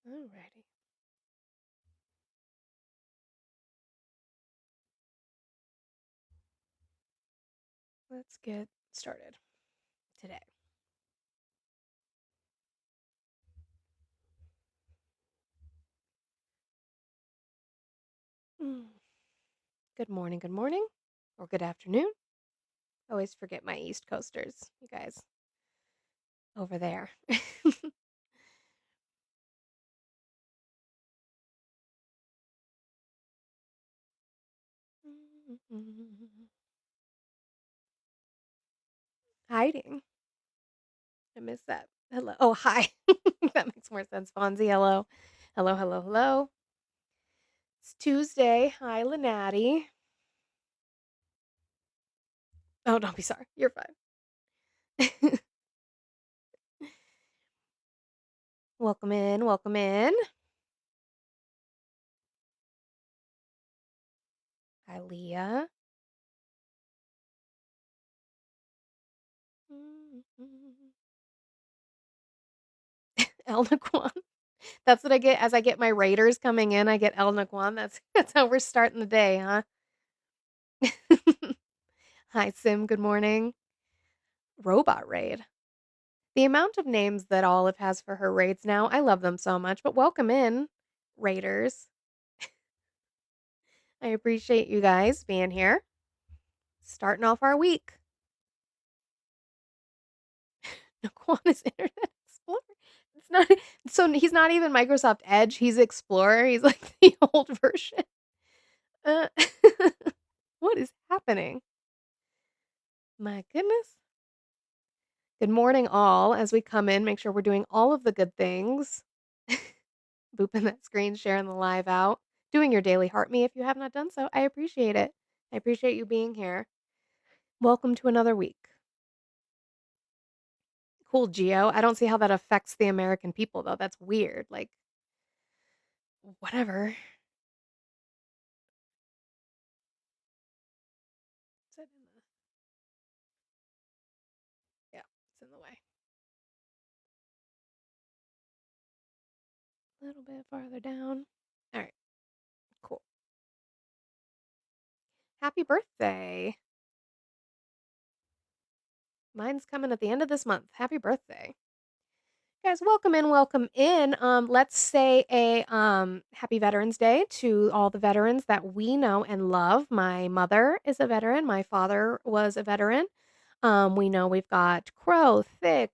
Alrighty. Let's get started today. Good morning, or good afternoon. I always forget my East Coasters, you guys over there. Hiding. I missed that. Hello. Oh, hi. That makes more sense. Fonzie, hello. Hello. It's Tuesday. Hi, Lenati. Oh, don't be sorry. You're fine. Welcome in. Hi, Leah. El Naquan. That's what I get as I get my raiders coming in. I get El Naquan. That's how we're starting the day, huh? Hi, Sim. Good morning. Robot raid. The amount of names that Olive has for her raids now, I love them so much. But welcome in, raiders. I appreciate you guys being here. Starting off our week. Naquan is Internet Explorer. It's not so he's not even Microsoft Edge. He's Explorer. He's like the old version. Uh, what is happening? My goodness. Good morning, all. As we come in, make sure we're doing all of the good things. Booping that screen, sharing the live out, doing your daily heart me if you have not done so. I appreciate it. I appreciate you being here. Welcome to another week. Cool, Geo. I don't see how that affects the American people, though. That's weird. Like, whatever. Is it in the... Yeah, it's in the way. A little bit farther down. All right, cool. Happy birthday. Mine's coming at the end of this month. Happy birthday. Guys, welcome in. Let's say a happy Veterans Day to all the veterans that we know and love. My mother is a veteran. My father was a veteran. We know we've got Crow, Thick,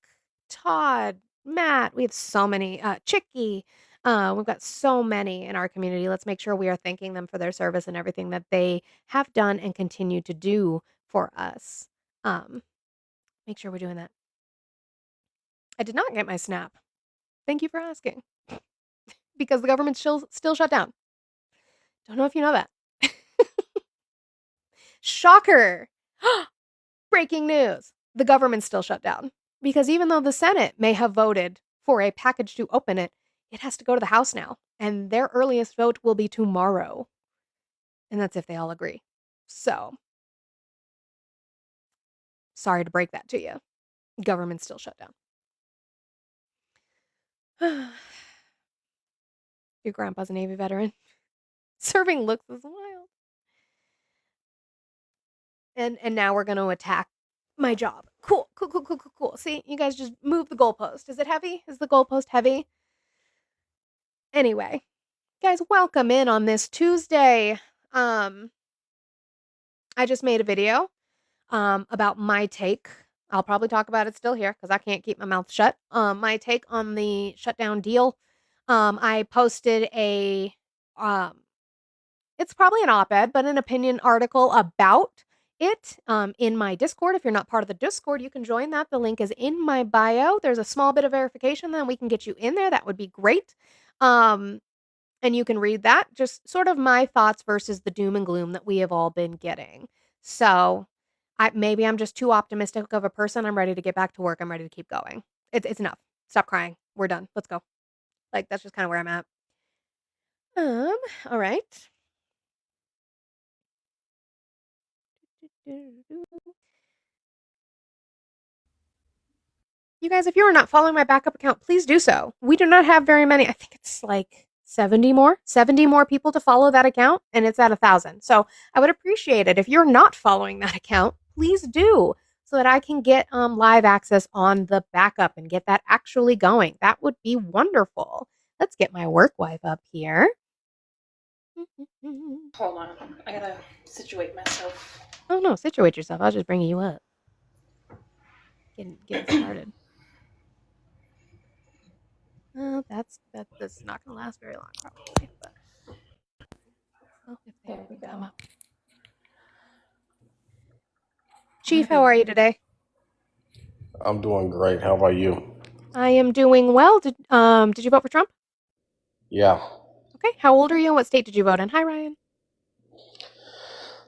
Todd, Matt. We have so many. Chicky. We've got so many in our community. Let's make sure we are thanking them for their service and everything that they have done and continue to do for us. Make sure we're doing that. I did not get my snap. Thank you for asking. Because the government's still shut down. Don't know if you know that. Shocker! Breaking news. The government's still shut down. Because even though the Senate may have voted for a package to open it, it has to go to the House now. And their earliest vote will be tomorrow. And that's if they all agree. So, sorry to break that to you. Government's still shut down. Your grandpa's a Navy veteran. Serving looks is wild. And now we're gonna attack my job. Cool. See, you guys just move the goalpost. Is it heavy? Is the goalpost heavy? Anyway, guys, welcome in on this Tuesday. I just made a video about my take. I'll probably talk about it still here because I can't keep my mouth shut. My take on the shutdown deal. I posted a it's probably an op-ed, but an opinion article about it in my Discord. If you're not part of the Discord, you can join that. The link is in my bio. There's a small bit of verification, then we can get you in there. That would be great. And you can read that. Just sort of my thoughts versus the doom and gloom that we have all been getting. So maybe I'm just too optimistic of a person. I'm ready to get back to work. I'm ready to keep going. It's enough. Stop crying. We're done. Let's go. Like, that's just kind of where I'm at. All right. You guys, if you are not following my backup account, please do so. We do not have very many. I think it's like 70 more people to follow that account, and it's at 1,000. So I would appreciate it if you're not following that account. Please do, so that I can get live access on the backup and get that actually going. That would be wonderful. Let's get my work wife up here. Hold on, I gotta situate myself. Oh no, situate yourself. I'll just bring you up. Get started. That's not gonna last very long, probably. But if they There we go. come up. Chief, how are you today? I'm doing great. How about you? I am doing well. Did you vote for Trump? Yeah, Okay. How old are you and what state did you vote in? Hi, Ryan.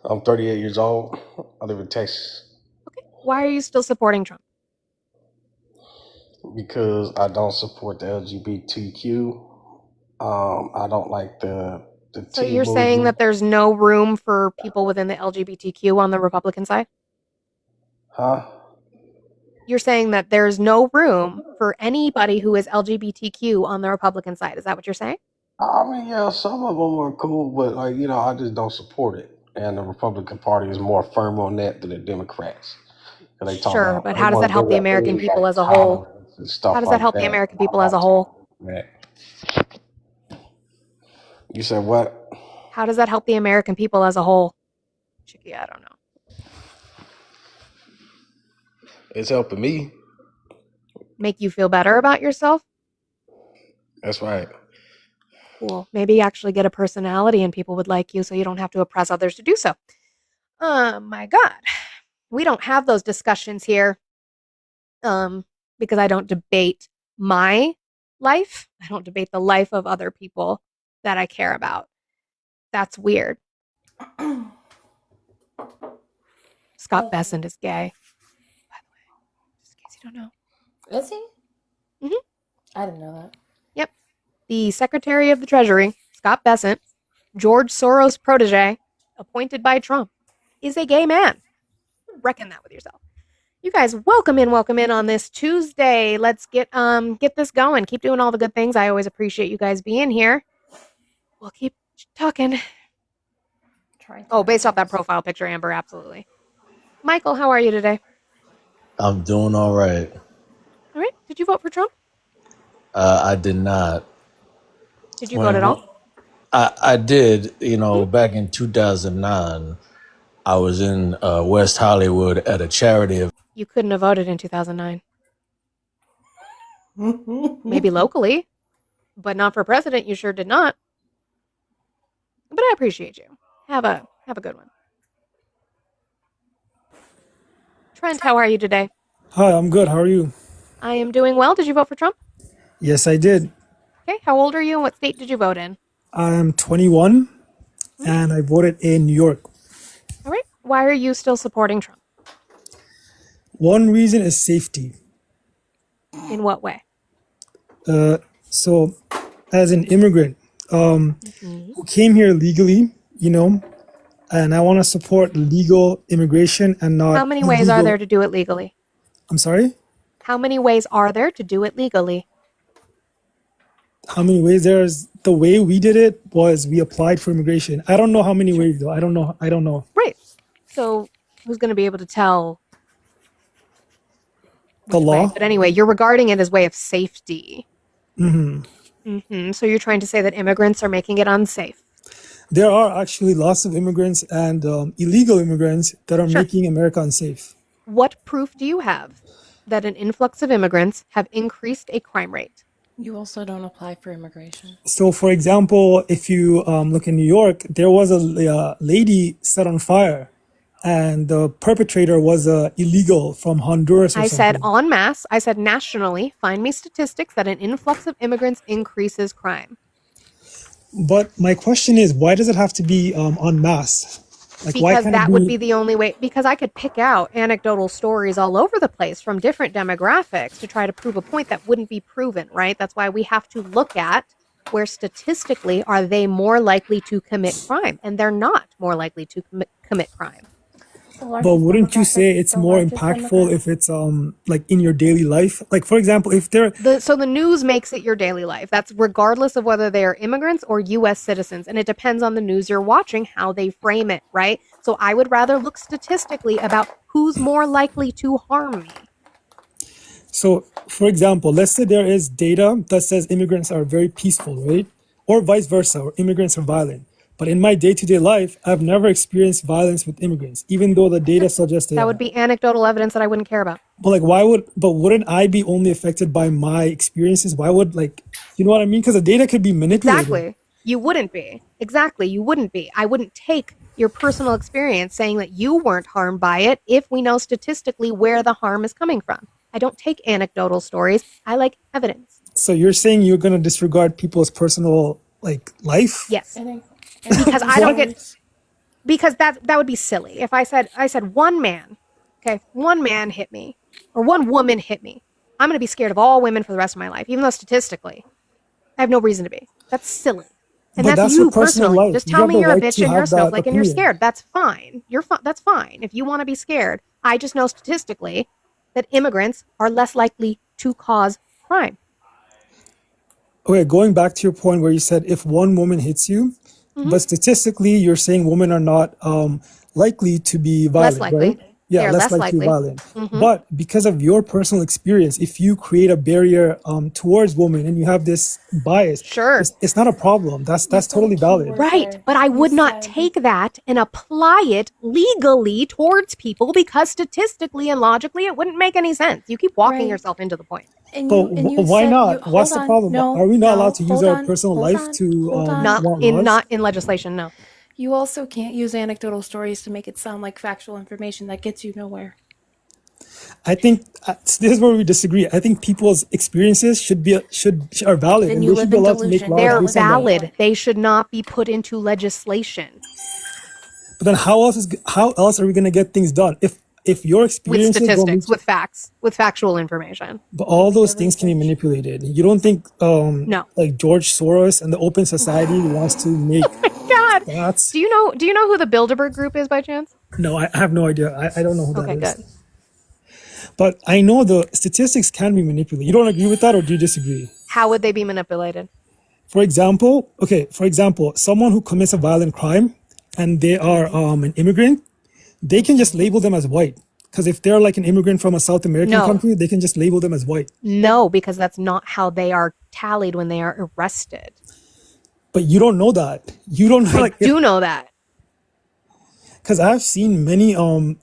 I'm 38 years old. I live in Texas Okay. Why are you still supporting Trump? because I don't support the LGBTQ. I don't like the So T you're saying movement. that there's no room for people within the LGBTQ on the Republican side? Huh? You're saying that there's no room for anybody who is LGBTQ on the Republican side. Is that what you're saying? I mean, yeah, some of them are cool, but I just don't support it. And the Republican Party is more firm on that than the Democrats. 'Cause they talk Sure, about but they how does want that to help bring the up American things people like as a whole? tolerance and How stuff does that like help the that. American I'm people as a not whole? that. You said what? How does that help the American people as a whole? Chicky, I don't know. It's helping me. Make you feel better about yourself? That's right. Cool. Maybe actually get a personality and people would like you so you don't have to oppress others to do so. Oh my God. We don't have those discussions here. Because I don't debate my life. I don't debate the life of other people that I care about. That's weird. Scott Bessent is gay, by the way, just in case you don't know. Is he? Mhm. I didn't know that. Yep. The Secretary of the Treasury, Scott Bessent, George Soros' protege, appointed by Trump, is a gay man. Reckon that with yourself. You guys, welcome in on this Tuesday. Let's get this going. Keep doing all the good things. I always appreciate you guys being here. We'll keep talking. Oh, based off that profile picture, Amber, absolutely. Michael, how are you today? I'm doing all right. All right. Did you vote for Trump? I did not. Did you vote at all? When I did, Mhm. back in 2009, I was in West Hollywood at a charity event. You couldn't have voted in 2009. Maybe locally, but not for president. You sure did not. But I appreciate you. Have a good one. Trent, how are you today? Hi, I'm good. How are you? I am doing well. Did you vote for Trump? Yes, I did. Okay. How old are you and what state did you vote in? I'm 21 All right. and I voted in New York. All right. Why are you still supporting Trump? One reason is safety. In what way? So, as an immigrant Mhm. who came here legally, and I want to support legal immigration and How not many ways are there illegal. to do it legally? I'm sorry? How many ways are there to do it legally? How many ways? There's the way we did it was we applied for immigration. I don't know how many Sure. ways though. I don't know. I don't know. Right. So who's going to be able to tell The which way? law? But anyway, you're regarding it as way of safety. So you're trying to say that immigrants are making it unsafe. There are actually lots of immigrants and illegal immigrants that are Sure. making America unsafe. What proof do you have that an influx of immigrants have increased a crime rate? You also don't apply for immigration. So, for example, if you look in New York, there was a lady set on fire, and the perpetrator was illegal from Honduras or I said something. en masse, I said nationally, find me statistics that an influx of immigrants increases crime. But my question is, why does it have to be en masse? Like, why Because can't it that would be be? the only way, because I could pick out anecdotal stories all over the place from different demographics to try to prove a point that wouldn't be proven, right? That's why we have to look at where statistically are they more likely to commit crime, and they're not more likely to commit crime. But wouldn't you say it's more impactful if it's like in your daily life? Like for example, if they're So the news makes it your daily life. That's regardless of whether they are immigrants or U.S. citizens, and it depends on the news you're watching how they frame it, right? So I would rather look statistically about who's more likely to harm me. so for example, let's say there is data that says immigrants are very peaceful, right? Or vice versa, or immigrants are violent. But in my day-to-day life, I've never experienced violence with immigrants, even though the data suggests That would be anecdotal evidence that I wouldn't care about. But like, wouldn't I be only affected by my experiences? Why would you know what I mean? Because the data could be manipulated. Exactly. You wouldn't be. Exactly. You wouldn't be. I wouldn't take your personal experience saying that you weren't harmed by it if we know statistically where the harm is coming from. I don't take anecdotal stories. I like evidence. So you're saying you're going to disregard people's personal life? Yes. And Because I don't get, because that would be silly. If I said one man hit me or one woman hit me, I'm going to be scared of all women for the rest of my life, even though statistically I have no reason to be. That's silly. And But that's that's you your personal personally. life. Just You tell have me the you're a right bitch to and have you're that snowflake and you're opinion. scared. That's fine. That's fine. If you want to be scared, I just know statistically that immigrants are less likely to cause crime. Okay, going back to your point where you said if one woman hits you, Mm-hmm. but statistically you're saying women are not likely to be violent, likely. right? Yeah, They're less less likely to be likely. violent. But because of your personal experience, if you create a barrier towards women and you have this bias, Sure. it's not a problem. That's totally valid. Right, but I would not take that and apply it legally towards people because statistically and logically it wouldn't make any sense. You keep walking Right. yourself into the point. But why not? What's the problem? Are we not allowed to use our personal life to want laws? Not in legislation, no. You also can't use anecdotal stories to make it sound like factual information that gets you nowhere. I think this is where we disagree. I think people's experiences are valid, Then and you they should live be in allowed to make delusion. laws They're based on that. valid. They should not be put into legislation But then how else are we going to get things done if your with experiences don't statistics, reach, with facts, with factual information. but all those things can be manipulated. You don't think No. like George Soros and the Open Society wants to make God, stats? do you know who the Bilderberg Group is by chance? No, I have no idea. I don't know who that Okay, is. good. But I know the statistics can be manipulated. You don't agree with that, or do you disagree? How would they be manipulated? For example, someone who commits a violent crime and they are an immigrant, they can just label them as white. Because if they're like an immigrant from a South American No. country, they can just label them as white. No, because that's not how they are tallied when they are arrested. But you don't know that. You don't know, I do know that. because I've seen many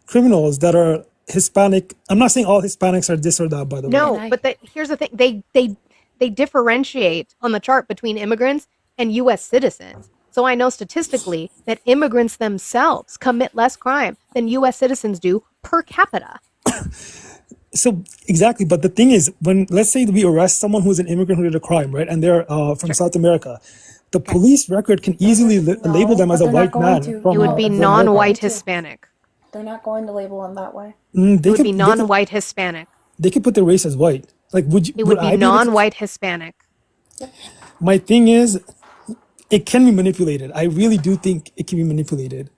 criminals that are Hispanic. I'm not saying all Hispanics are this or that, by the way. No, but here's the thing. They differentiate on the chart between immigrants and U.S. citizens. So I know statistically that immigrants themselves commit less crime than U.S. citizens do per capita. So exactly, but the thing is, when let's say we arrest someone who's an immigrant who did a crime, right, and they're from South America, the police record can easily label them as a but they're white not going man. to. From, It would be from non-white too. Hispanic. They're not going to label them that way. America. It would be non-white Hispanic. They could put their race as white. Like, It would I be be able to- non-white Hispanic. My thing is, it can be manipulated. I really do think it can be manipulated.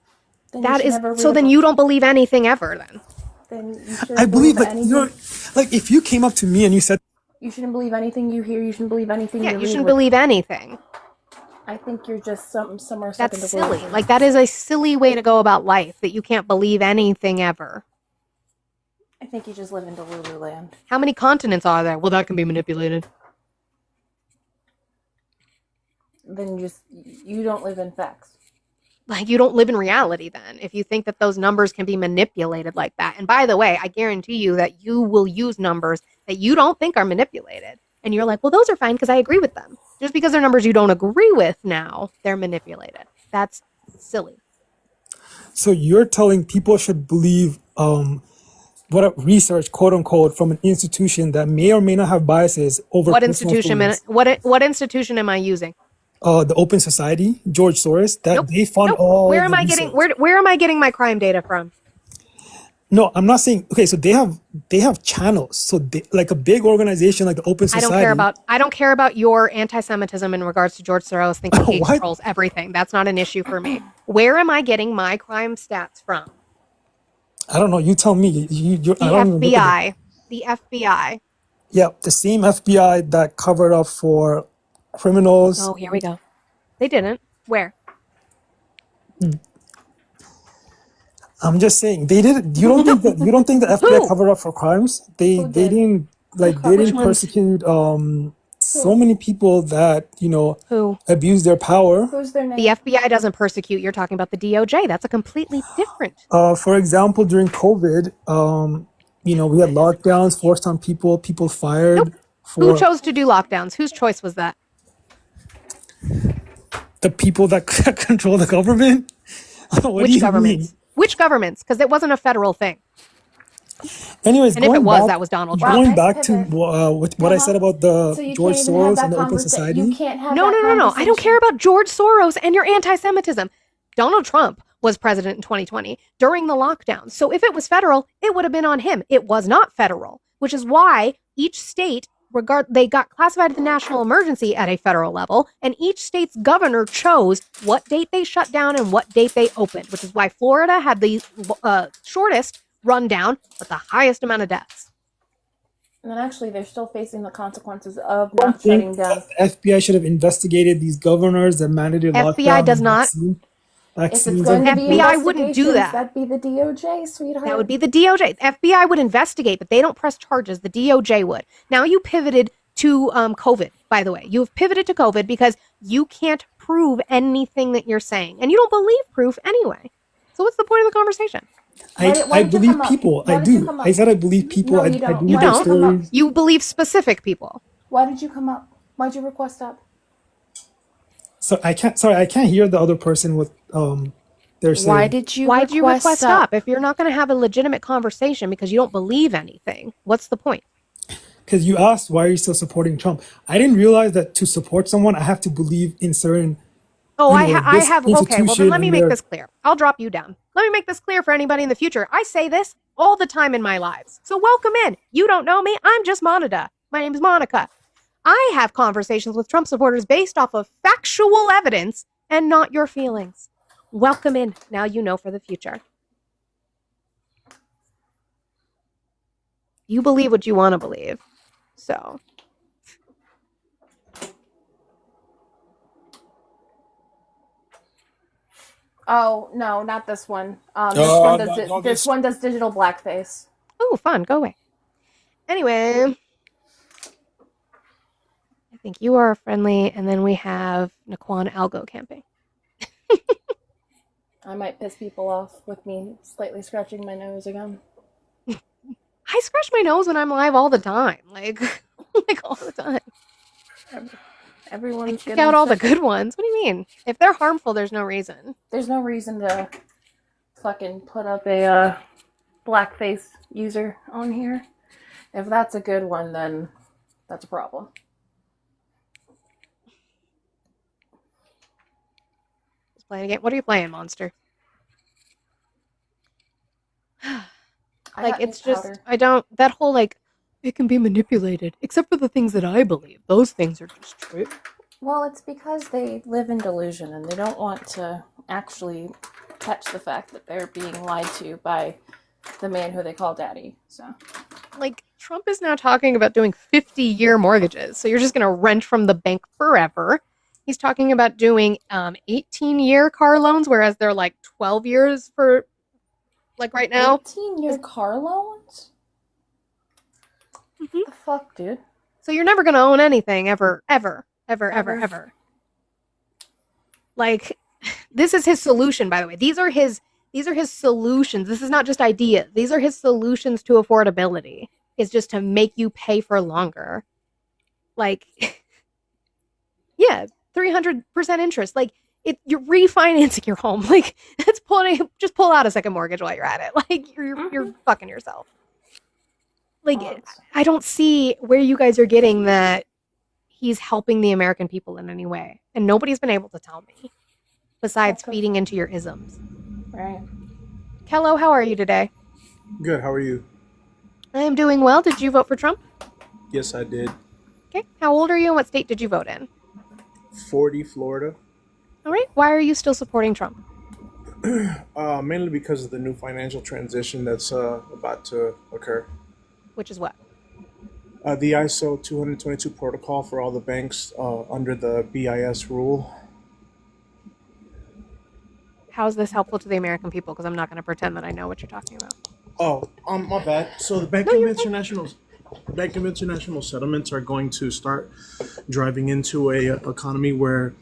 Then you That should is never read so. a Then book. you don't believe anything ever. Then Then you shouldn't I believe, like, anything. like if you came up to me and you said, You shouldn't believe anything you hear. You shouldn't believe anything yeah, you you read. shouldn't believe anything. I think you're just somewhere That's second silly. to Like that is a silly way to go about life. That you can't believe anything ever. I think you just live in Delulu land. How many continents are there? Well, that can be manipulated. Then you don't live in facts. Like you don't live in reality then if you think that those numbers can be manipulated like that. And by the way, I guarantee you that you will use numbers that you don't think are manipulated. And you're like, well, those are fine because I agree with them. Just because they're numbers you don't agree with now, they're manipulated. That's silly. so you're telling people should believe research, quote unquote, from an institution that may or may not have biases over What personal institution? feelings. What institution am I using? The Open Society, George Soros, that Nope. they fund Nope. all. Where am the I getting research. where am I getting my crime data from? No, I'm not saying. Okay, so they have channels. So like a big organization like the Open I Society. don't care about your anti-Semitism in regards to George Soros thinking he What? controls everything. That's not an issue for me. Where am I getting my crime stats from? I don't know. You tell me. The I don't even look at it. FBI. The FBI. Yeah, the same FBI that covered up for criminals. Oh, here we go. They didn't. Where? I'm just saying they did. You don't think that the FBI Who? covered up for crimes? They Who did? didn't like they Which didn't ones? persecute so many people that Who? abuse their power. Who's their name? The FBI doesn't persecute. You're talking about the DOJ. That's a completely different. For example, during COVID, we had lockdowns forced on people. People fired Nope. Who for chose to do lockdowns? Whose choice was that? the people that control the government. What do Which you governments? mean? Which governments? Because it wasn't a federal thing. Anyways, And if it was, that was Donald Trump. going Nice back to pivot. what I said about the So you George can't even have Soros that and the Open conversation. Society. You can't have No, that no, no, no. I don't care conversation. about George Soros and your anti-Semitism. Donald Trump was president in 2020 during the lockdown. So if it was federal, it would have been on him. It was not federal, which is why each state they got classified as a national emergency at a federal level, and each state's governor chose what date they shut down and what date they opened, which is why Florida had the shortest rundown but the highest amount of deaths. And then actually, they're still facing the consequences of I not think shutting down. the FBI should have investigated these governors that mandated FBI lockdown does and not. If it's vaccines. going to be FBI wouldn't do investigations, that. that'd be the DOJ, sweetheart. That would be the DOJ. FBI would investigate, but they don't press charges. The DOJ would. Now you pivoted to COVID, by the way. You've pivoted to COVID because you can't prove anything that you're saying. And you don't believe proof anyway. So what's the point of the conversation? Why I did you believe come up? people. Why I did you do. come up? I said I believe people. No, I you don't. believe Why their did you come up? stories. You believe specific people. Why did you come up? Why'd you request up? So I can't hear the other person with they're saying. Why did you Why'd you request up? If you're not going to have a legitimate conversation because you don't believe anything, what's the point? Because you asked why are you still supporting Trump. I didn't realize that to support someone I have to believe in certain. Oh, I this have. Okay, well, then institution let me and make their- this clear. I'll drop you down. Let me make this clear for anybody in the future. I say this all the time in my lives. So welcome in. You don't know me. I'm just Monica. My name is Monica. I have conversations with Trump supporters based off of factual evidence and not your feelings. Welcome in. Now you know for the future. You believe what you want to believe. So. Oh no, not this one. This Oh, one does. no, This one does digital blackface. Oh, fun. Go away. Anyway. I think you are friendly, and then we have Naquan Algo camping. I might piss people off with me slightly scratching my nose again. I scratch my nose when I'm live all the time. Like all the time. Everyone's Pick getting out all the sick. good ones. What do you mean? If they're harmful, there's no reason. There's no reason to fucking put up a blackface user on here. If that's a good one, then that's a problem. Just playing a game. What are you playing, Monster? I Like, got it's new just, powder. I don't, that whole, like, it can be manipulated, except for the things that I believe. Those things are just true. Well, it's because they live in delusion and they don't want to actually catch the fact that they're being lied to by the man who they call daddy. So Like, Trump is now talking about doing 50-year mortgages. So you're just going to rent from the bank forever. He's talking about doing 18-year car loans, whereas they're like 12 years for, like, right now. 18-year car loans? Mhm. The fuck, dude? So you're never going to own anything ever. Like, this is his solution, by the way. These are his solutions. This is not just ideas. These are his solutions to affordability. Is just to make you pay for longer. Like, yeah, 300% interest. Like, you're refinancing your home. Like, just pull out a second mortgage while you're at it. Like, you're fucking yourself. Like, I don't see where you guys are getting that he's helping the American people in any way. And nobody's been able to tell me. Besides Okay. feeding into your isms. Right. Kello, how are you today? Good. How are you? I am doing well. Did you vote for Trump? Yes, I did. Okay. How old are you and what state did you vote in? 40 Florida. All right. Why are you still supporting Trump? Mainly because of the new financial transition that's about to occur. Which is what? The ISO 222 protocol for all the banks under the BIS rule. How is this helpful to the American people? Because I'm not going to pretend that I know what you're talking about. Oh, my bad. So the No, you're fine. Bank of International Settlements are going to start driving into a economy where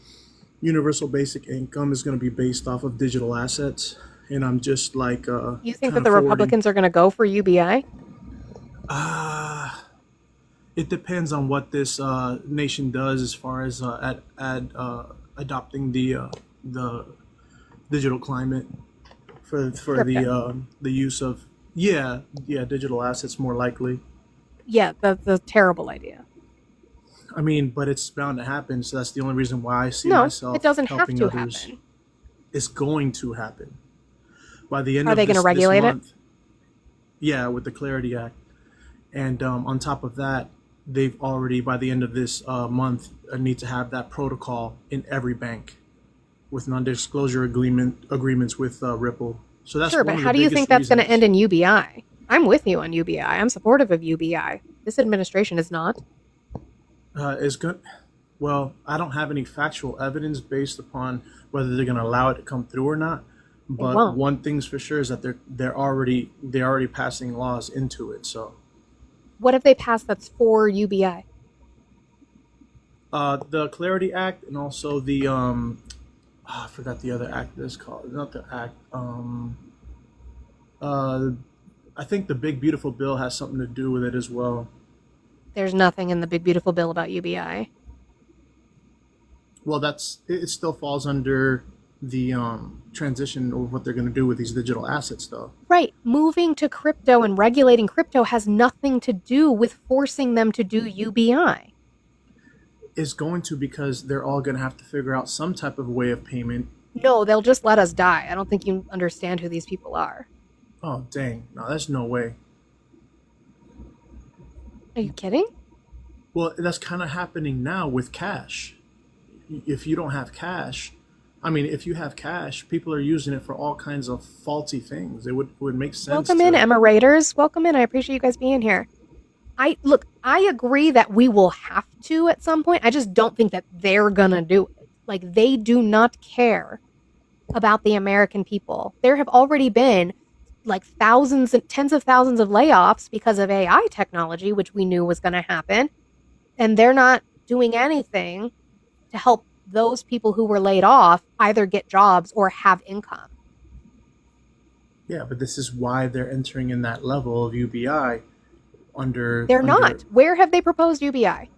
universal basic income is going to be based off of digital assets, and I'm just like You think kind that of the forwarding. Republicans are going to go for UBI? It depends on what this nation does as far as adopting the digital climate for Crypto. the use of digital assets more likely. Yeah, that's a terrible idea. I mean, but it's bound to happen, so that's the only reason why I see No, it myself doesn't have helping to others. happen. It's going to happen by the end Are of they going to this regulate it? month. Yeah, with the Clarity Act, and on top of that, they've already by the end of this month need to have that protocol in every bank with non-disclosure agreements with Ripple. So that's Sure, one but of how the do you biggest think that's going to reasons. end in UBI? I'm with you on UBI. I'm supportive of UBI. This administration is not. Is good. Well, I don't have any factual evidence based upon whether they're going to allow it to come through or not. They But won't. one thing's for sure is that they're already passing laws into it. So What if they pass that's for UBI? the Clarity Act and also the I forgot the other act that's called, not the act. Uh, I think the Big Beautiful Bill has something to do with it as well. There's nothing in the big beautiful bill about UBI. Well, it still falls under the transition of what they're going to do with these digital assets, though. Right. Moving to crypto and regulating crypto has nothing to do with forcing them to do UBI. Is going to, because they're all going to have to figure out some type of way of payment. No, they'll just let us die. I don't think you understand who these people are. Oh, dang. No, there's no way. Are you kidding? Well, that's kind of happening now with cash. If you don't have cash, I mean, if you have cash, people are using it for all kinds of faulty things. It would make sense. Welcome in, Emma Raiders. Welcome in. I appreciate you guys being here. I agree that we will have to at some point. I just don't think that they're gonna do it. Like, they do not care about the American people. There have already been like thousands and tens of thousands of layoffs because of AI technology, which we knew was going to happen. And they're not doing anything to help those people who were laid off either get jobs or have income. Yeah, but this is why they're entering in that level of UBI They're not. Where have they proposed UBI?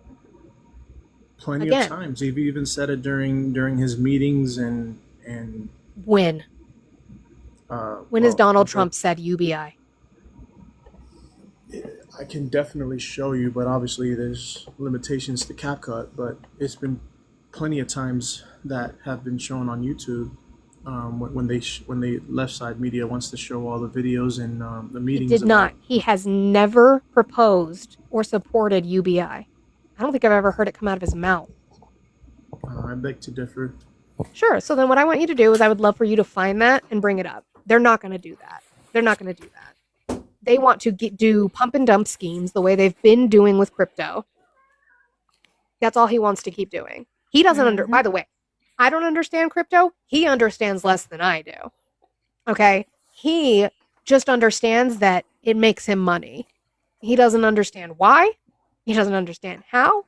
plenty Again. of times. He even said it during his meetings and When? When has Donald Trump said UBI? I can definitely show you, but obviously there's limitations to CapCut. But it's been plenty of times that have been shown on YouTube when they left side media wants to show all the videos and the He meetings. did not. He has never proposed or supported UBI. I don't think I've ever heard it come out of his mouth. I beg to differ. Sure. So then what I want you to do is I would love for you to find that and bring it up. They're not going to do that. They're not going to do that. They want to do pump and dump schemes the way they've been doing with crypto. That's all he wants to keep doing. He doesn't by the way, I don't understand crypto. He understands less than I do. Okay? He just understands that it makes him money. He doesn't understand why. He doesn't understand how.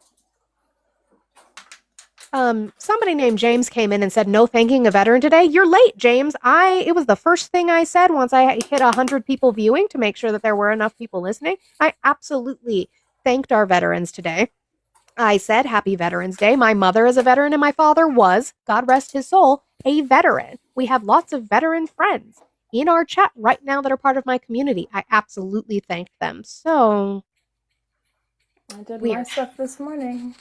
Somebody named James came in and said, no thanking a veteran today. You're late, James. It was the first thing I said once I hit 100 people viewing to make sure that there were enough people listening. I absolutely thanked our veterans today. I said, happy Veterans Day. My mother is a veteran and my father was, God rest his soul, a veteran. We have lots of veteran friends in our chat right now that are part of my community. I absolutely thanked them. So I did my weird. stuff this morning.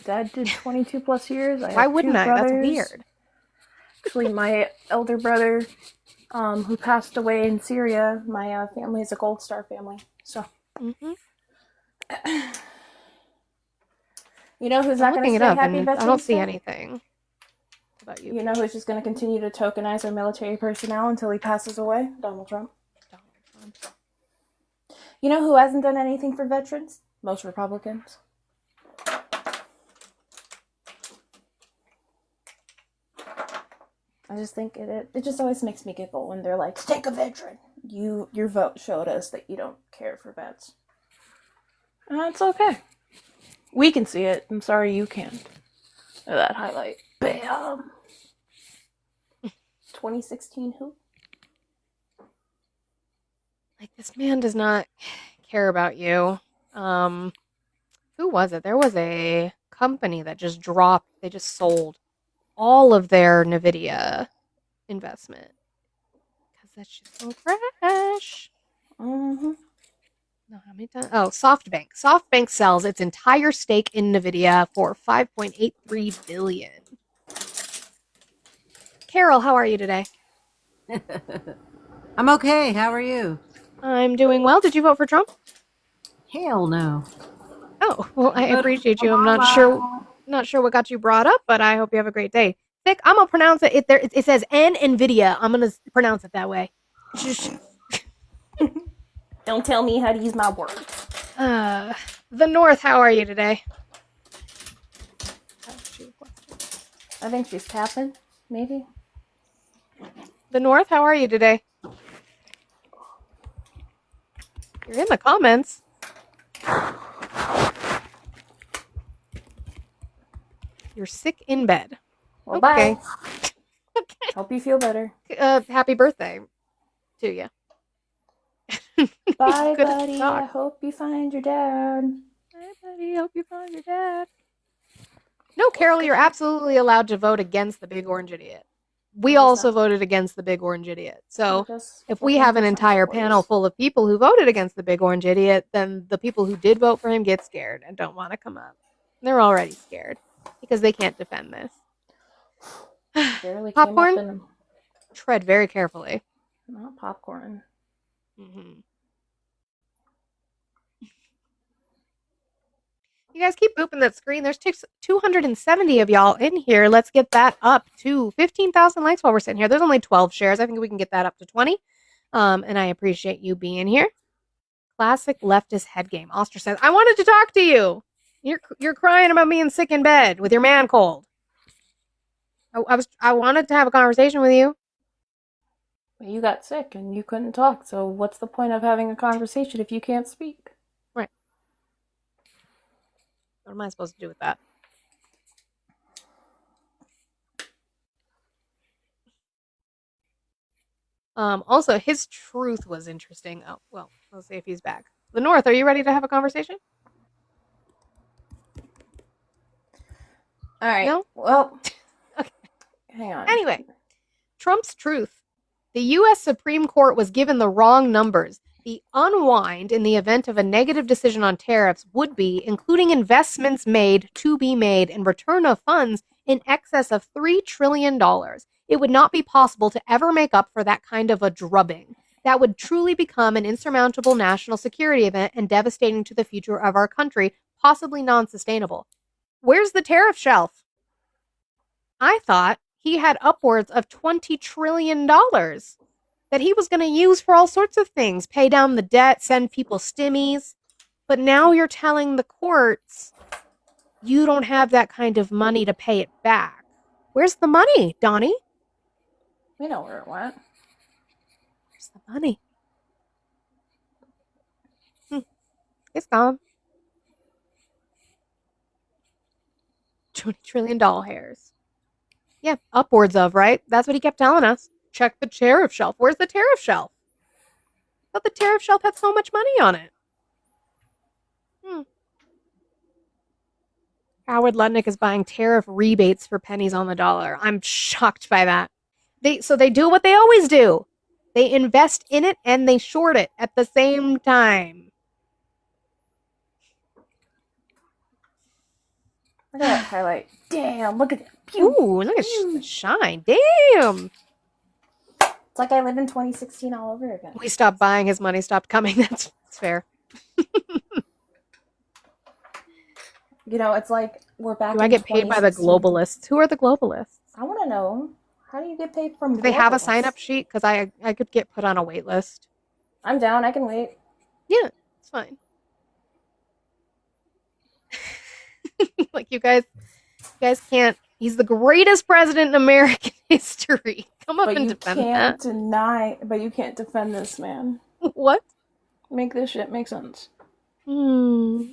Dad did 22 plus years. Why wouldn't I? That's weird. Actually, my elder brother who passed away in Syria. My family is a Gold Star family. So, Mm-hmm. you know who's I'm not going to looking it say up, Happy and Veterans I don't see Day? anything about you. You know who's just going to continue to tokenize our military personnel until he passes away? Donald Trump. Donald Trump. You know who hasn't done anything for veterans? Most Republicans. I just think it just always makes me giggle when they're like, "Take a veteran." Your vote showed us that you don't care for vets. It's okay. We can see it. I'm sorry you can't. That highlight. Bam. 2016 who? Like, this man does not care about you. Who was it? There was a company that just dropped, they just sold all of their NVIDIA investment. Because that's just so crash. Mm-hmm. No, how many times? Oh, SoftBank. SoftBank sells its entire stake in NVIDIA for $5.83 billion. Carol, how are you today? I'm okay. How are you? I'm doing well. Did you vote for Trump? Hell no. Oh, well, I voted for appreciate you. I'm Obama. not sure what got you brought up, but I hope you have a great day. Vic, I'm gonna pronounce it. It says NVIDIA. I'm gonna pronounce it that way. Don't tell me how to use my words. The North, how are you today? I think she's tapping, maybe. The North, how are you today? You're in the comments. You're sick in bed. Well, Okay. bye. Hope you feel better. Happy birthday to you. Bye, Good buddy. talk. I hope you find your dad. Hi, buddy. Hope you find your dad. No, Carol, you're absolutely allowed to vote against the big orange idiot. We What is also that? voted against the big orange idiot. So Just if what we have an language entire sounds panel worse. full of people who voted against the big orange idiot, then the people who did vote for him get scared and don't want to come up. They're already scared because they can't defend this. Barely Popcorn? came up in Tread very carefully. not popcorn. Mm-hmm. You guys keep booping that screen. There's 270 of y'all in here. Let's get that up to 15,000 likes while we're sitting here. There's only 12 shares. I think we can get that up to 20. And I appreciate you being here. Classic leftist head game. Oster says, I wanted to talk to you. You're crying about being sick in bed with your man cold. I wanted to have a conversation with you. You got sick and you couldn't talk, so what's the point of having a conversation if you can't speak? Right. What am I supposed to do with that? Also, his truth was interesting. Oh, well, let's see if he's back. The North, are you ready to have a conversation? All right. No? Well, Okay. hang on. Anyway, Trump's truth. The U.S. Supreme Court was given the wrong numbers. The unwind in the event of a negative decision on tariffs would be, including investments made to be made and return of funds in excess of $3 trillion. It would not be possible to ever make up for that kind of a drubbing. That would truly become an insurmountable national security event and devastating to the future of our country, possibly non-sustainable. Where's the tariff shelf? I thought he had upwards of $20 trillion that he was going to use for all sorts of things, pay down the debt, send people stimmies. But now you're telling the courts you don't have that kind of money to pay it back. Where's the money, Donnie? We know where it went. Where's the money? It's gone. $20 trillion hairs. Yeah, upwards of, right? That's what he kept telling us. Check the tariff shelf. Where's the tariff shelf? I thought the tariff shelf had so much money on it. Howard Lutnick is buying tariff rebates for pennies on the dollar. I'm shocked by that. They do what they always do. They invest in it and they short it at the same time. Look at that highlight. Damn, look at that. Pew, Ooh, look at pew. the shine. Damn. It's like I live in 2016 all over again. We stopped buying, his money stopped coming. That's fair. You know, it's like we're back. Do I in get paid by the 2016. globalists? Who are the globalists? I want to know, how do you get paid from? Do they have a globalists? sign-up sheet? Because I could get put on a wait list. I'm down. I can wait. Yeah, it's fine. Like you guys can't. He's the greatest president in American history. Come up But and you defend can't that. deny. But you can't defend this man. What? Make this shit make sense. Hmm.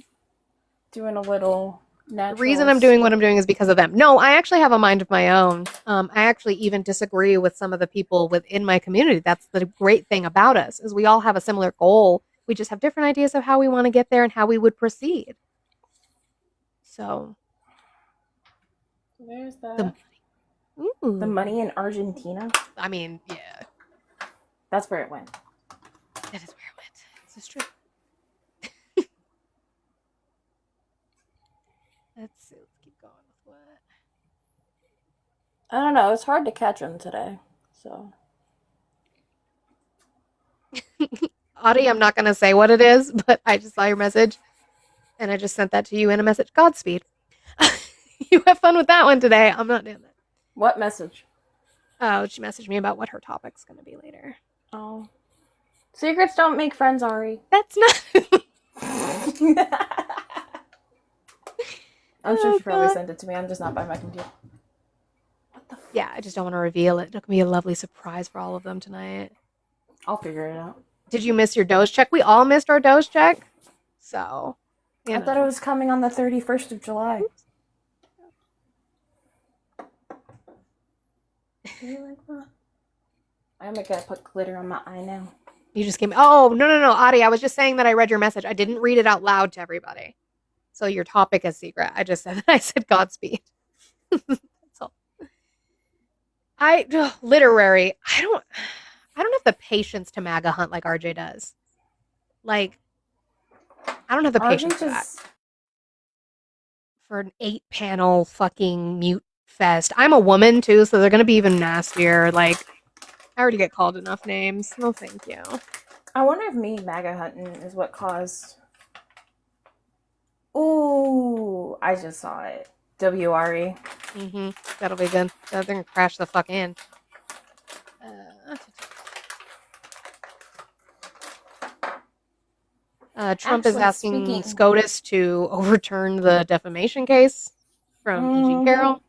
Doing a little natural. The reason I'm doing what I'm doing is because of them. No, I actually have a mind of my own. I actually even disagree with some of the people within my community. That's the great thing about us, is we all have a similar goal. We just have different ideas of how we want to get there and how we would proceed. So, There's that. the The money in Argentina. I mean, yeah, That's where it went. that is where it went. This is true. Let's see. Let's keep going with I don't know. It's hard to catch him today. So what. Audie, I'm not going to say what it is, but I just saw your message, and I just sent that to you in a message. Godspeed. You have fun with that one today. I'm not doing that. what message? Oh, she messaged me about what her topic's going to be later. Oh, secrets don't make friends, Ari. That's not. I'm sure Oh, she probably God. sent it to me. I'm just not by my computer. What the? Yeah, I just don't want to reveal it. It'll be a lovely surprise for all of them tonight. I'll figure it out. Did you miss your dose check? We all missed our dose check. So, you I know. thought it was coming on the 31st of July. You like that? I'm gonna put glitter on my eye now. You just came. Oh, no, Audie. I was just saying that I read your message. I didn't read it out loud to everybody. So your topic is secret. I just said I said Godspeed. That's all. Literary. I don't have the patience to MAGA hunt like RJ does. Like, I don't have the patience for that. For an 8-panel fucking mute fest. I'm a woman too, so they're gonna be even nastier. Like, I already get called enough names. No, thank you. I wonder if me MAGA hunting is what caused. Ooh, I just saw it. WRE. That'll be good. They're gonna crash the fuck in. Trump is Actually, asking speaking- SCOTUS to overturn the defamation case from E.G. Carroll.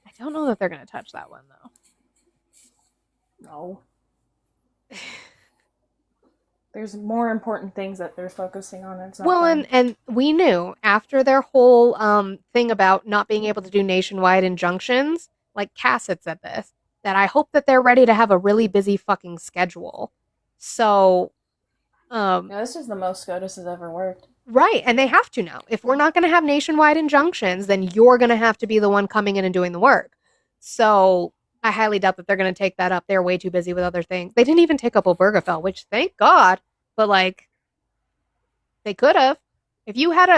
I don't know that they're gonna touch that one though. No. There's more important things that they're focusing on. It's not Well, fun. and we knew after their whole thing about not being able to do nationwide injunctions, like Cass had said this, that I hope that they're ready to have a really busy fucking schedule. So, Yeah, this is the most SCOTUS has ever worked. right, and they have to now. If we're not going to have nationwide injunctions, then you're going to have to be the one coming in and doing the work. So I highly doubt that they're going to take that up. They're way too busy with other things. They didn't even take up Obergefell, which thank God. But like, they could have. If you had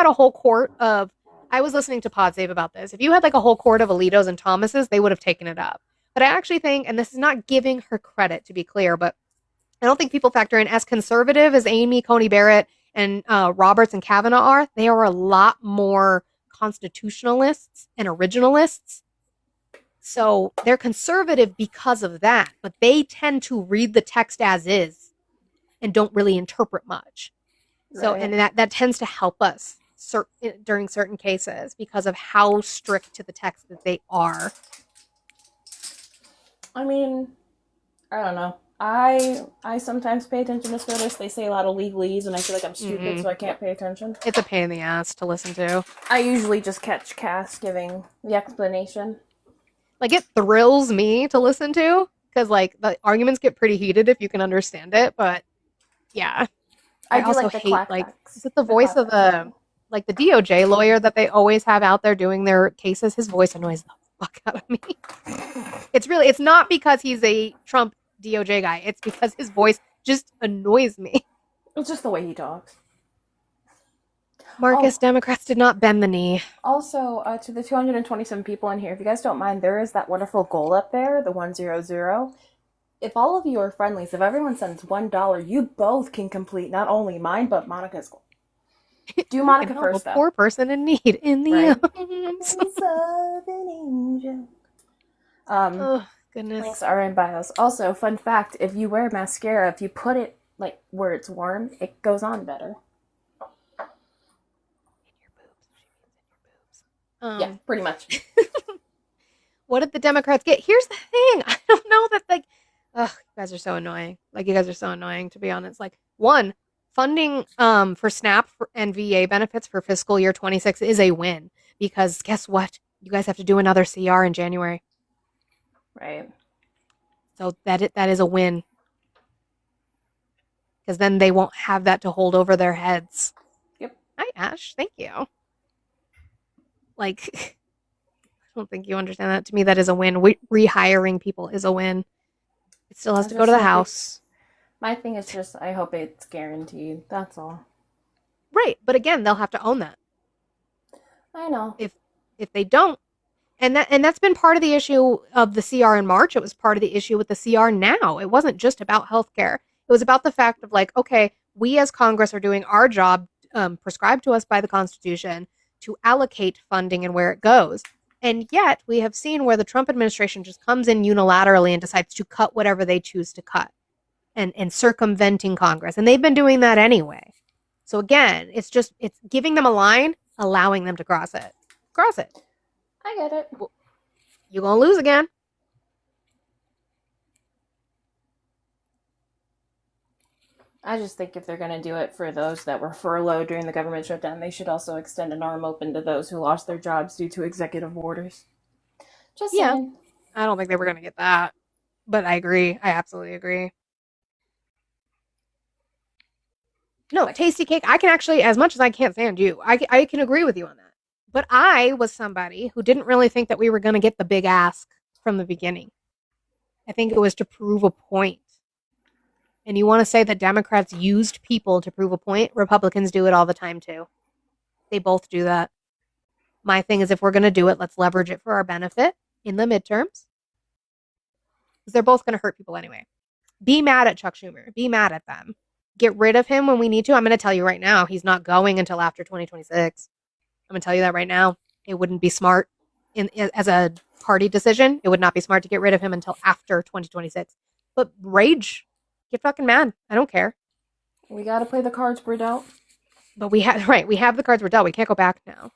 a whole court of, I was listening to Pod Save about this. If you had like a whole court of Alitos and Thomases, they would have taken it up. But I actually think, and this is not giving her credit to be clear, but I don't think people factor in as conservative as Amy Coney Barrett and Roberts and Kavanaugh are. They are a lot more constitutionalists and originalists. So they're conservative because of that, but they tend to read the text as is and don't really interpret much. So, Right. and that tends to help us during certain cases because of how strict to the text that they are. I mean, I don't know. I sometimes pay attention to SCOTUS. They say a lot of legalese, and I feel like I'm stupid, so I can't pay attention. It's a pain in the ass to listen to. I usually just catch Cass giving the explanation. Like, it thrills me to listen to because, like, the arguments get pretty heated if you can understand it. But yeah, I I do also like the hate, like, clapbacks. is it the voice of the like the DOJ lawyer that they always have out there doing their cases? His voice annoys the fuck out of me. It's not because he's a Trump DOJ guy. It's because his voice just annoys me. It's just the way he talks. Marcus, Democrats did not bend the knee. Also, to the 227 people in here, if you guys don't mind, there is that wonderful goal up there, the 100. if all of you are friendlies, if everyone sends $1, you both can complete not only mine but Monica's goal. Do Monica Help a first, though. poor person in need in the Right? arms. Voice of an angel. Oh goodness. Links are in bios. Also, fun fact: if you wear mascara, if you put it like where it's warm, it goes on better. Yeah, pretty much. What did the Democrats get? Here's the thing. I don't know that, like, ugh, you guys are so annoying. Like, you guys are so annoying, to be honest. Like, one, funding for SNAP and VA benefits for fiscal year 26 is a win, because guess what? You guys have to do another CR in January. Right. So that is a win. Because then they won't have that to hold over their heads. Yep. Hi, Ash. Thank you. Like, I don't think you understand that. To me, that is a win. Rehiring people is a win. It still has to go to the House. My thing is just, I hope it's guaranteed. That's all. Right. But again, they'll have to own that. I know. If they don't, and that's been part of the issue of the CR in March. It was part of the issue with the CR now. It wasn't just about healthcare. It was about the fact of, like, okay, we as Congress are doing our job prescribed to us by the Constitution to allocate funding and where it goes. And yet we have seen where the Trump administration just comes in unilaterally and decides to cut whatever they choose to cut, and circumventing Congress. And they've been doing that anyway. So again, it's giving them a line, allowing them to cross it. Cross it. I get it. You're going to lose again. I just think if they're going to do it for those that were furloughed during the government shutdown, they should also extend an arm open to those who lost their jobs due to executive orders. Just saying. I don't think they were going to get that. But I agree. I absolutely agree. No, Tasty Cake, I can actually, as much as I can't stand you, I can agree with you on that. But I was somebody who didn't really think that we were going to get the big ask from the beginning. I think it was to prove a point. And you want to say that Democrats used people to prove a point? Republicans do it all the time, too. They both do that. My thing is, if we're going to do it, let's leverage it for our benefit in the midterms. Because they're both going to hurt people anyway. Be mad at Chuck Schumer. Be mad at them. Get rid of him when we need to. I'm going to tell you right now, he's not going until after 2026. I'm going to tell you that right now. It wouldn't be smart as a party decision. It would not be smart to get rid of him until after 2026. But rage. Get fucking mad. I don't care. We got to play the cards we're dealt. But we have the cards we're dealt. We can't go back now.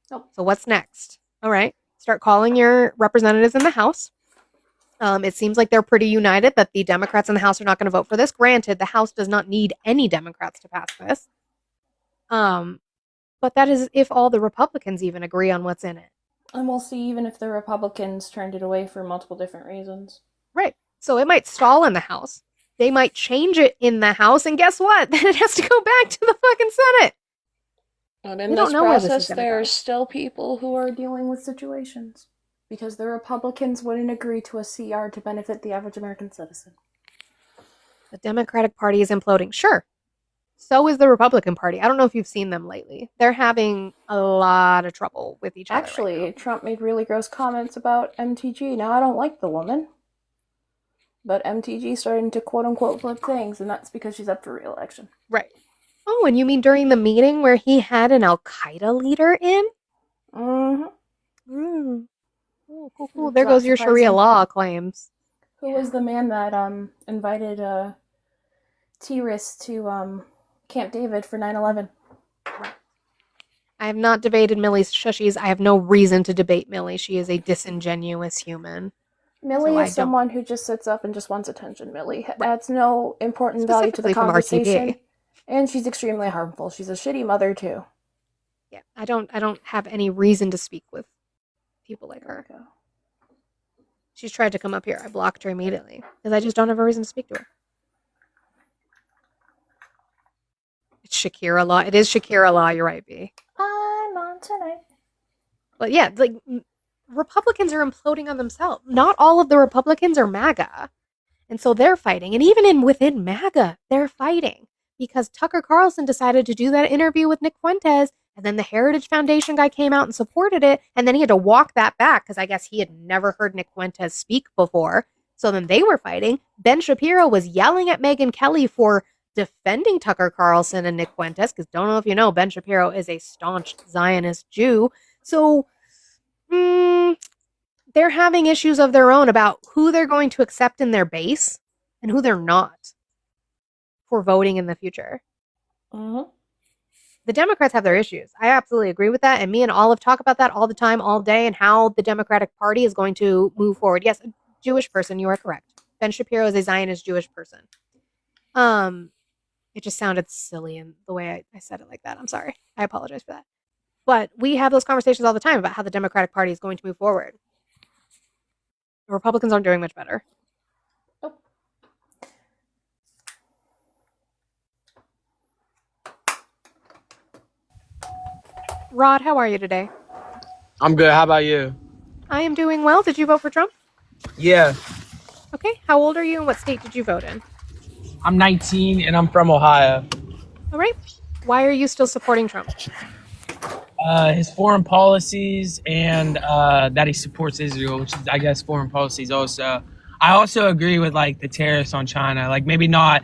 Nope. So what's next? All right. Start calling your representatives in the House. It seems like they're pretty united that the Democrats in the House are not going to vote for this. Granted, the House does not need any Democrats to pass this. But that is if all the Republicans even agree on what's in it. And we'll see even if the Republicans turned it away for multiple different reasons. Right. So it might stall in the House. They might change it in the House, and guess what? Then it has to go back to the fucking Senate. And in this process, there are still people who are dealing with situations. Because the Republicans wouldn't agree to a CR to benefit the average American citizen. The Democratic Party is imploding. Sure. So is the Republican Party. I don't know if you've seen them lately. They're having a lot of trouble with each other. Actually, Trump made really gross comments about MTG. Now, I don't like the woman. But MTG starting to quote-unquote flip things, and that's because she's up for re-election. Right. Oh, and you mean during the meeting where he had an Al-Qaeda leader in? Mm-hmm. Oh, cool. There goes your Sharia law claims. Who was the man that invited T-Riss to Camp David for 9/11? I have not debated Millie's shushies. I have no reason to debate Millie. She is a disingenuous human. Millie is someone who just sits up and just wants attention. Millie adds no important value to the conversation. And she's extremely harmful. She's a shitty mother, too. Yeah, I don't have any reason to speak with people like her. Okay. She's tried to come up here. I blocked her immediately because I just don't have a reason to speak to her. It's Shakira Law. It is Shakira Law. You're right, B. I'm on tonight. But yeah, like Republicans are imploding on themselves. Not all of the Republicans are MAGA. And so they're fighting. And even within MAGA, they're fighting. Because Tucker Carlson decided to do that interview with Nick Fuentes, and then the Heritage Foundation guy came out and supported it, and then he had to walk that back because I guess he had never heard Nick Fuentes speak before. So then they were fighting. Ben Shapiro was yelling at Megyn Kelly for defending Tucker Carlson and Nick Fuentes, because don't know if you know, Ben Shapiro is a staunch Zionist Jew. So they're having issues of their own about who they're going to accept in their base and who they're not for voting in the future. Mm-hmm. The Democrats have their issues. I absolutely agree with that. And me and Olive talk about that all the time, all day, and how the Democratic Party is going to move forward. Yes, a Jewish person, you are correct. Ben Shapiro is a Zionist Jewish person. It just sounded silly in the way I said it like that. I'm sorry. I apologize for that. But we have those conversations all the time about how the Democratic Party is going to move forward. The Republicans aren't doing much better. Nope. Rod, how are you today? I'm good. How about you? I am doing well. Did you vote for Trump? Yeah, Okay. How old are you and what state did you vote in? I'm 19 and I'm from Ohio. All right. Why are you still supporting Trump? His foreign policies and that he supports Israel, which is, I guess, foreign policies also. I also agree with like the tariffs on China. Like maybe not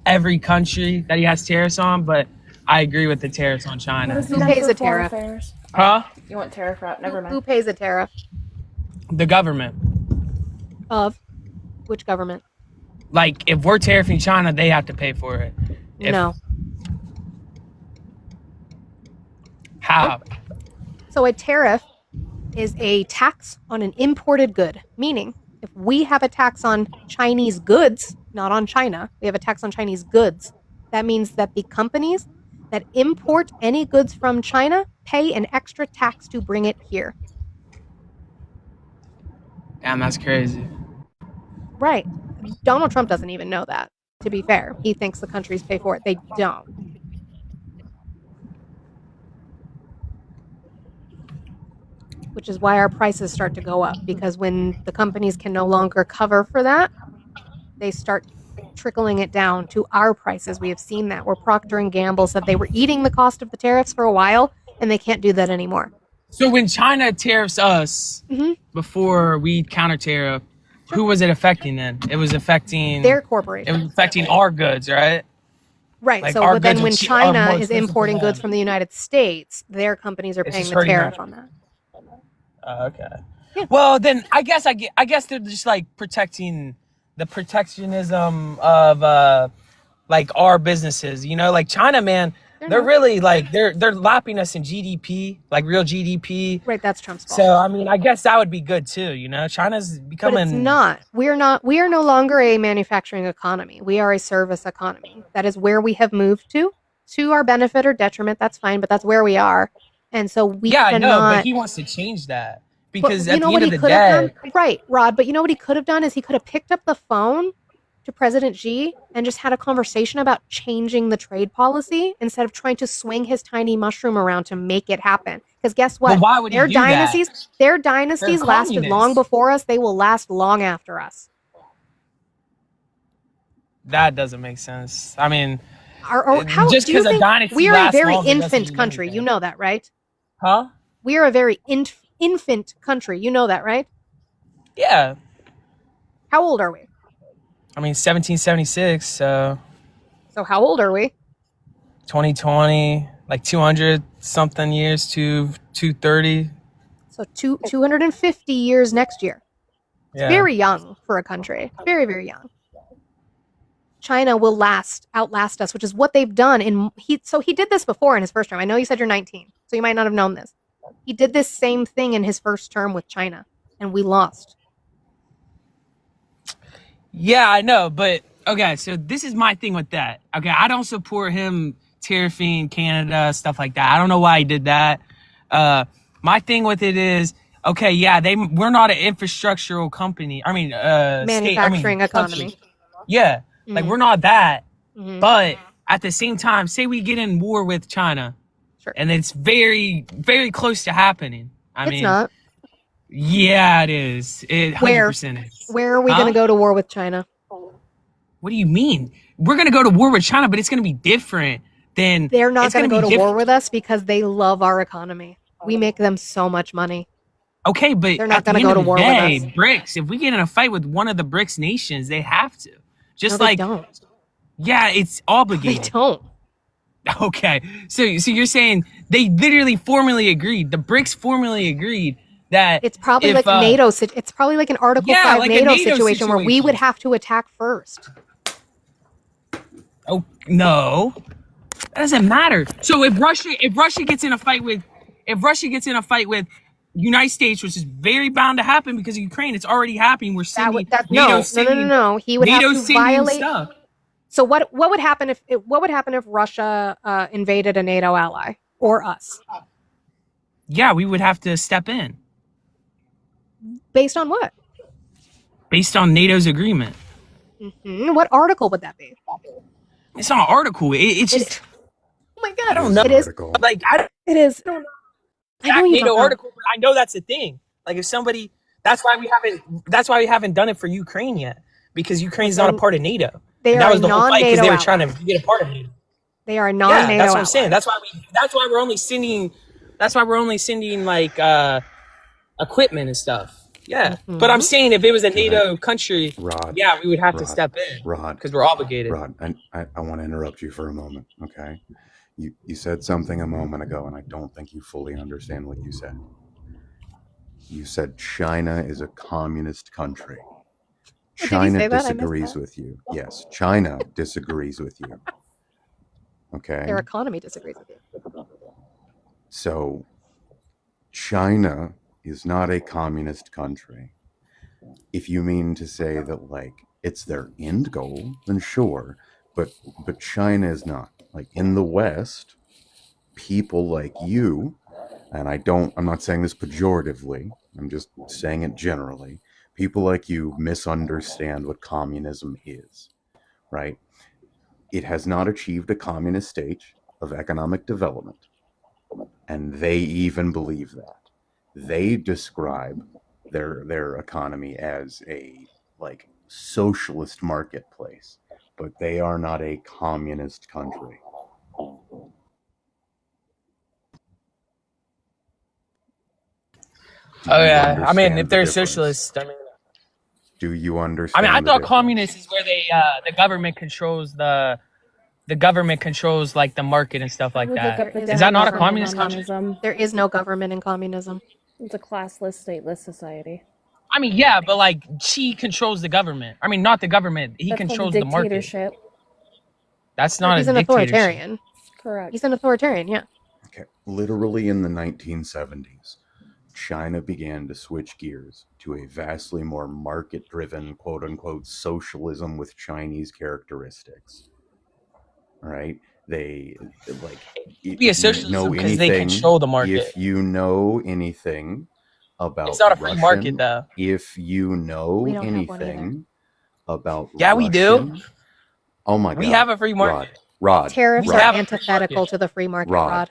every country that he has tariffs on, but I agree with the tariffs on China. What is he Who done pays for a tariff? foreign affairs? Huh? You want tariff route? Never Who mind. pays a tariff? The government. Of which government? Like if we're tariffing China, they have to pay for it. If- No. How? So a tariff is a tax on an imported good, meaning if we have a tax on Chinese goods, not on China, we have a tax on Chinese goods. That means that the companies that import any goods from China pay an extra tax to bring it here. Damn, that's crazy. Right. Donald Trump doesn't even know that, to be fair. He thinks the countries pay for it. They don't. Which is why our prices start to go up, because when the companies can no longer cover for that, they start trickling it down to our prices. We have seen that where Procter and Gamble said they were eating the cost of the tariffs for a while, and they can't do that anymore. So when China tariffs us Mhm. before we counter tariff, who was it affecting then? It was affecting Their it corporation. was affecting our goods, right? Right. like So, our but then goods are when cheap- are China more is expensive for importing goods them. from the United States, their companies are It's paying just the hurting tariff them. on that. Okay. Yeah. Well, then I guess they're just like protecting the protectionism of like our businesses. You know, like China, man, they're not. really like they're lapping us in GDP, like real GDP. Right. That's Trump's fault. So I mean, I guess that would be good too. You know, China's But becoming. it's not. We are no longer a manufacturing economy. We are a service economy. That is where we have moved to our benefit or detriment. That's fine, but that's where we are. And so we Yeah, I know, cannot. but he wants to change that But because you at know the what end he of the could have day, done? Right, Rod. But you know what he could have done is he could have picked up the phone to President Xi and just had a conversation about changing the trade policy instead of trying to swing his tiny mushroom around to make it happen. Because guess what? but why would he Their do that? dynasties lasted long communists. before us. They will last long after us. That doesn't make sense. I mean, Or how just do you 'cause a think dynasty we are a lasts very longer doesn't infant mean country? You anything. know that, right? huh? We are a very infant country. You know that, right? Yeah. How old are we? I mean, 1776, so So how old are we? 2020, like 200 something years to 230. So 250 years next year. It's Yeah. very young for a country. Very, very young. China will outlast us, which is what they've done. So he did this before in his first term. I know you said you're 19, so you might not have known this. He did this same thing in his first term with China, and we lost. Yeah, I know, but okay, so this is my thing with that. Okay, I don't support him tariffing Canada, stuff like that. I don't know why he did that. My thing with it is, okay, yeah, we're not an infrastructural company. I mean, Manufacturing economy. country. Yeah, like Mhm. we're not that. Mhm. But at the same time, say we get in war with China, Sure. and it's very, very close to happening. It's not. Yeah, it is. It 100% is. Where are we Huh? going to go to war with China? What do you mean? We're gonna go to war with China, but it's gonna be different than. They're not it's going to gonna go be to war different. with us because they love our economy. We make them so much money. Okay, but They're not at the going to end go of to the war with us. day, BRICS, if we get in a fight with one of the BRICS nations, they have to. No, Just they like, don't. yeah, it's They obligated. don't. Okay, so you're saying they literally formally agreed. The BRICS formally agreed that It's probably if like NATO. It's probably like an Article yeah, 5 like a NATO NATO situation where we would have to attack first. oh no, that doesn't matter. So if Russia gets in a fight with United States, which is very bound to happen because of Ukraine, it's already happening. We're That sending would that NATO no. sending He would have NATO to sending violate. stuff. So what would happen if Russia invaded a NATO ally or us? Yeah, we would have to step in Based on what? based on NATO's agreement. What article would that be? It's not an article. It's just Oh my god! I don't know. It is. Article. Like I don't It is. know I know exact you NATO don't know. article, but I know that's a thing. Like if somebody, that's why we haven't done it for Ukraine yet because Ukraine's not a part of NATO. They And are that a was the whole fight because non-NATO they were ally. trying to get a part of NATO. They are a Yeah, non-NATO that's what I'm ally. saying. That's why we're only sending. That's why we're only sending like equipment and stuff. Yeah, but I'm saying if it was a NATO country, Rod, yeah, we would have to Rod, step in Rod, because we're obligated. Rod, I want to interrupt you for a moment, okay? You said something a moment ago, and I don't think you fully understand what you said. You said China is a communist country. Did he China say that? I missed disagrees that. with you. Yes, China disagrees with you. Okay? Their economy disagrees with you. So, China is not a communist country. If you mean to say that, like, it's their end goal, then sure. But China is not. Like, in the West, people like you, and I'm not saying this pejoratively, I'm just saying it generally, people like you misunderstand what communism is, right? It has not achieved a communist stage of economic development. And they even believe that. They describe their economy as a like socialist marketplace, but they are not a communist country. Do Oh you yeah, I mean understand if the they're difference? socialists, Do you understand? I the thought difference? communist is where the government controls the government controls like the market and stuff like Look that. up the Is that not a definition of communist country? communism. There is no government in communism. It's a classless, stateless society. I mean, yeah, but like she controls the government. I mean, not the government. He That's called controls the market. dictatorship. That's not He's a an dictatorship. authoritarian. Correct. He's an authoritarian. Yeah. Okay, literally in the 1970s, China began to switch gears to a vastly more market-driven, quote-unquote, socialism with Chinese characteristics. All right, they like Be a if you socialism know because they anything, control the market. if you know anything about It's not a free market Russian, though. if you know We don't have one anything about Yeah, we do. Russian, oh my We God, have a free market. Rod, Tariffs we are have a free antithetical market. to the free market, Rod,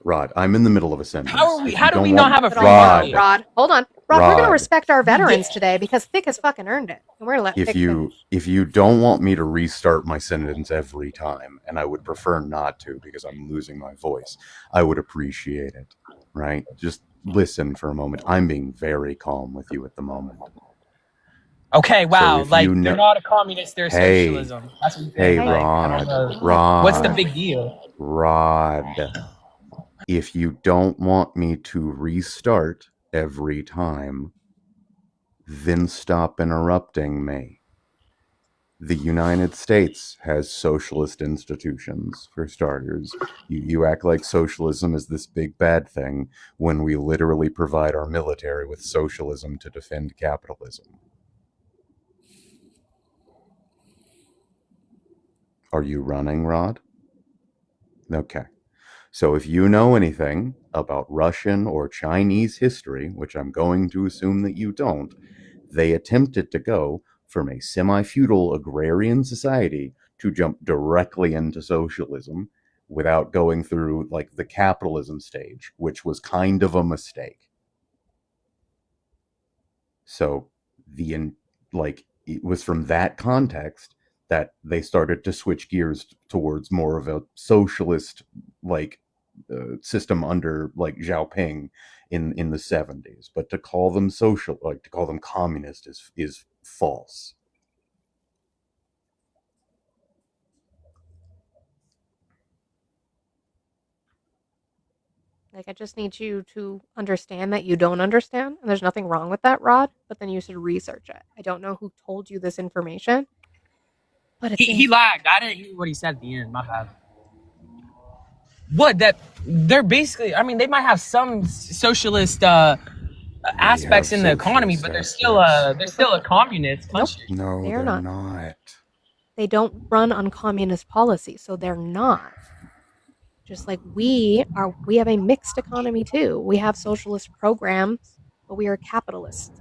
Rod. I'm in the middle of a sentence. How If do you don't we not want- have a Put free on market? Rod. Hold on. Rod, we're gonna Rod. respect our veterans today because Thick has fucking earned it. And we're gonna let if Thick you don't want me to restart my sentence every time, and I would prefer not to because I'm losing my voice, I would appreciate it. Right? Just listen for a moment. I'm being very calm with you at the moment. Okay, wow. if Like you they're know- not a communist, they're Hey. socialism. That's what you Hey, think. Like, I don't know. Rod. What's the big deal? Rod, if you don't want me to restart every time, then stop interrupting me. The United States has socialist institutions, for starters. You act like socialism is this big bad thing when we literally provide our military with socialism to defend capitalism. Are you running, Rod? Okay. So if you know anything about Russian or Chinese history, which I'm going to assume that you don't, they attempted to go from a semi-feudal agrarian society to jump directly into socialism without going through like the capitalism stage, which was kind of a mistake. So it was from that context that they started to switch gears towards more of a socialist like system under like Xiaoping in the 70s. But to call them to call them communist is false. Like, I just need you to understand that you don't understand, and there's nothing wrong with that, Rod, but then you should research it. I don't know who told you this information, but it's He lagged. I didn't hear what he said at the end. My bad. What, that they're basically, I mean, they might have some socialist aspects in the economy, but they're still a communist country. No, They're they're not. not. They don't run on communist policy, so they're not. Just like we have a mixed economy too. We have socialist programs, but we are capitalists.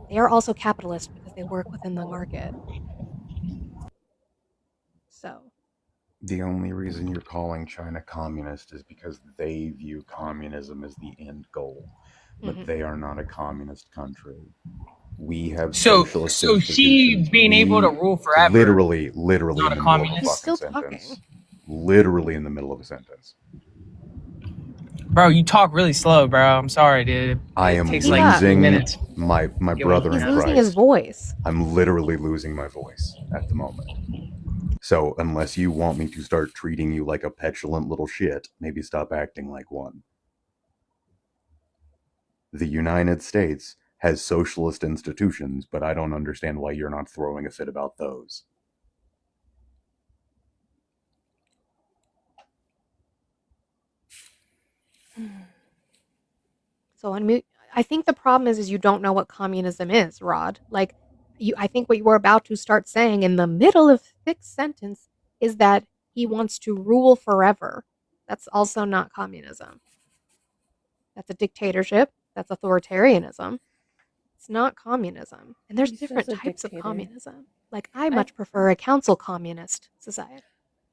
They are also capitalist because they work within the market. So The only reason you're calling China communist is because they view communism as the end goal, but they are not a communist country. We have socialist So she institutions. being able to rule forever. Literally not in a the middle of a communist. He's still fucking talking. sentence. Literally in the middle of a sentence. Bro, you talk really slow, bro. I'm sorry, dude. I It am takes like 2 losing minutes. my brother He's in losing his Christ. voice. I'm literally losing my voice at the moment. So unless you want me to start treating you like a petulant little shit, maybe stop acting like one. The United States has socialist institutions, but I don't understand why you're not throwing a fit about those. So I think the problem is you don't know what communism is, Rod. Like, I think what you were about to start saying in the middle of thick sentence is that he wants to rule forever. That's also not communism. That's a dictatorship. That's authoritarianism. It's not communism. And there's He's different just a types of dictator. communism. Like, I much prefer a council communist society.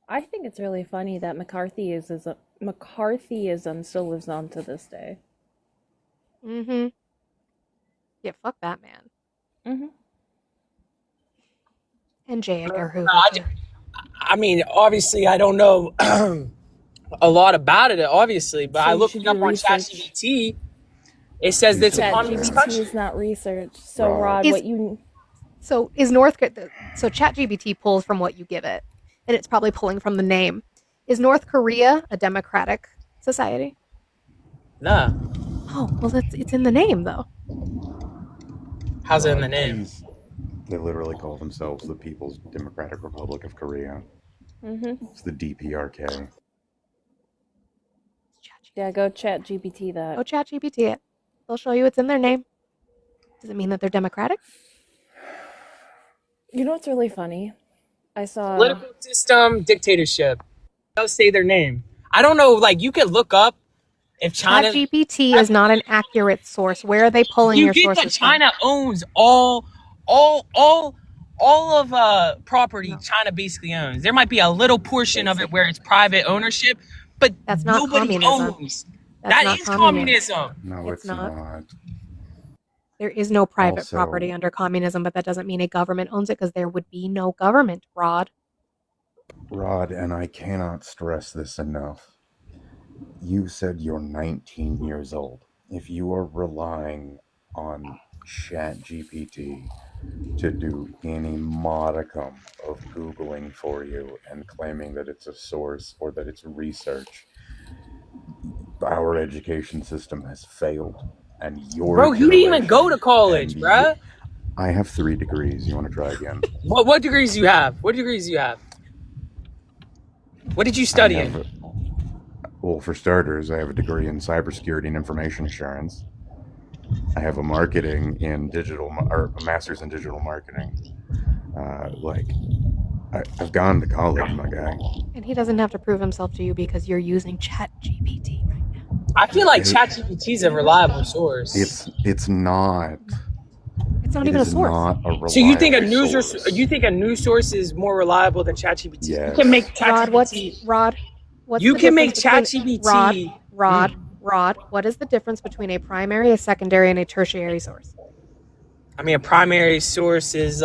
I think it's really funny that McCarthyism still lives on to this day. Mm-hmm. Yeah, fuck that man. Mm-hmm. And J. Edgar Hoover. too. I mean, obviously, I don't know a lot about it, obviously, but So I you looked should it up do on research. ChatGPT. It says that it's a communist ChatGPT country. is not research. So Right. Rod, Is- what you So ChatGPT pulls from what you give it, and it's probably pulling from the name. Is North Korea a democratic society? Nah. Oh, well, it's in the name though. How's it in the name? They literally call themselves the People's Democratic Republic of Korea. It's the DPRK. Yeah, go chat GPT that. Go ChatGPT it. They'll show you it's in their name. Does it mean that they're democratic? You know what's really funny? I saw Political system, dictatorship. They'll say their name. I don't know, like, you could look up if China... ChatGPT is not an accurate source. Where are they pulling You your get sources that China owns all of property China basically owns. There might be a little portion of it where it's private ownership, but That's not nobody communism. owns. That's That not is communism. communism. No, It's it's not. not. There is no private Also- property under communism, but that doesn't mean a government owns it because there would be no government, Rod. Rod, and I cannot stress this enough. You said you're 19 years old. If you are relying on ChatGPT to do any modicum of Googling for you and claiming that it's a source or that it's research, our education system has failed. And your Bro, you didn't even go to generation college, and bruh. I have 3 degrees. You want to try again? What degrees do you have? What degrees do you have? What did you study I in? have Well, for starters, I have a degree in cybersecurity and information assurance. I have a master's in digital marketing. I've gone to college, my guy. And he doesn't have to prove himself to you because you're using ChatGPT right now. I feel like ChatGPT is a reliable source. It's not. It's not It even a is source. not a reliable So you think a news source is more reliable than ChatGPT? Yes. You can make Rod, ChatGPT. what's You the can make difference between- ChatGPT. Rod, what is the difference between a primary, a secondary, and a tertiary source? I mean, a primary source is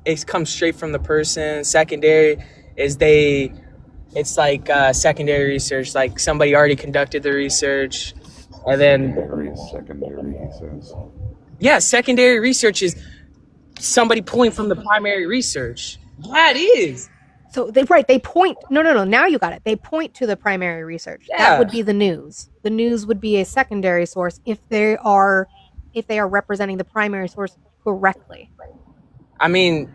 it comes straight from the person. Secondary is they it's like secondary research. Like somebody already conducted the research, and then Secondary, he says. yeah, secondary research is somebody pulling from the primary research. Yeah, it is. So they point. No. Now you got it. They point to the primary research. That Yeah. would be the news. The news would be a secondary source if they are representing the primary source correctly. I mean,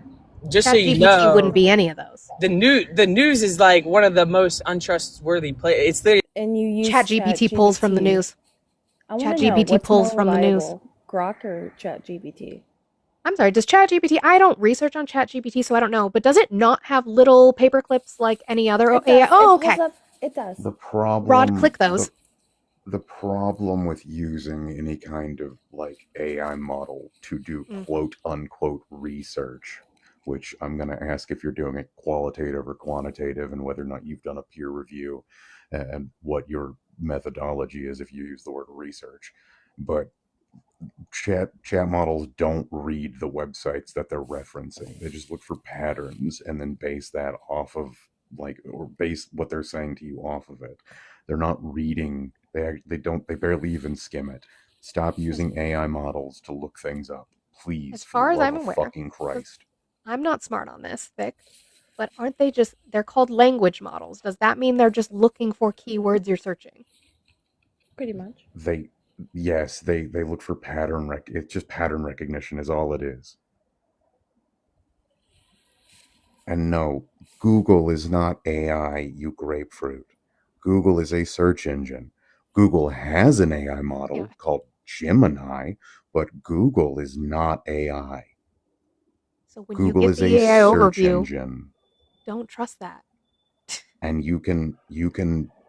just so you ChatGPT know, wouldn't be any of those. the news is like one of the most untrustworthy places. It's the And you use ChatGPT pulls from the news. I wanna know, ChatGPT what's pulls more from the news. reliable, Grok or ChatGPT? I'm sorry, does ChatGPT? I don't research on ChatGPT, so I don't know. But does it not have little paper clips like any other It AI? does. Oh, It pulls okay. up. It does. The problem. Rod, click those. The problem with using any kind of like AI model to do quote unquote research, which I'm going to ask if you're doing it qualitative or quantitative, and whether or not you've done a peer review, and what your methodology is if you use the word research. But chat models don't read the websites that they're referencing. They just look for patterns and then base that off of or base what they're saying to you off of it. They're not reading. They barely even skim it. Stop using AI models to look things up, please. As far for as the I'm love of aware, fucking Christ. I'm not smart on this, Vic, but aren't they they're called language models? Does that mean they're just looking for keywords you're searching? Pretty much. They look for pattern it's just pattern recognition is all it is. And no, Google is not AI, you grapefruit. Google is a search engine. Google has an AI model called Gemini, but Google is not AI. So when Google you is get the a AI search overview, engine. don't trust that. And you can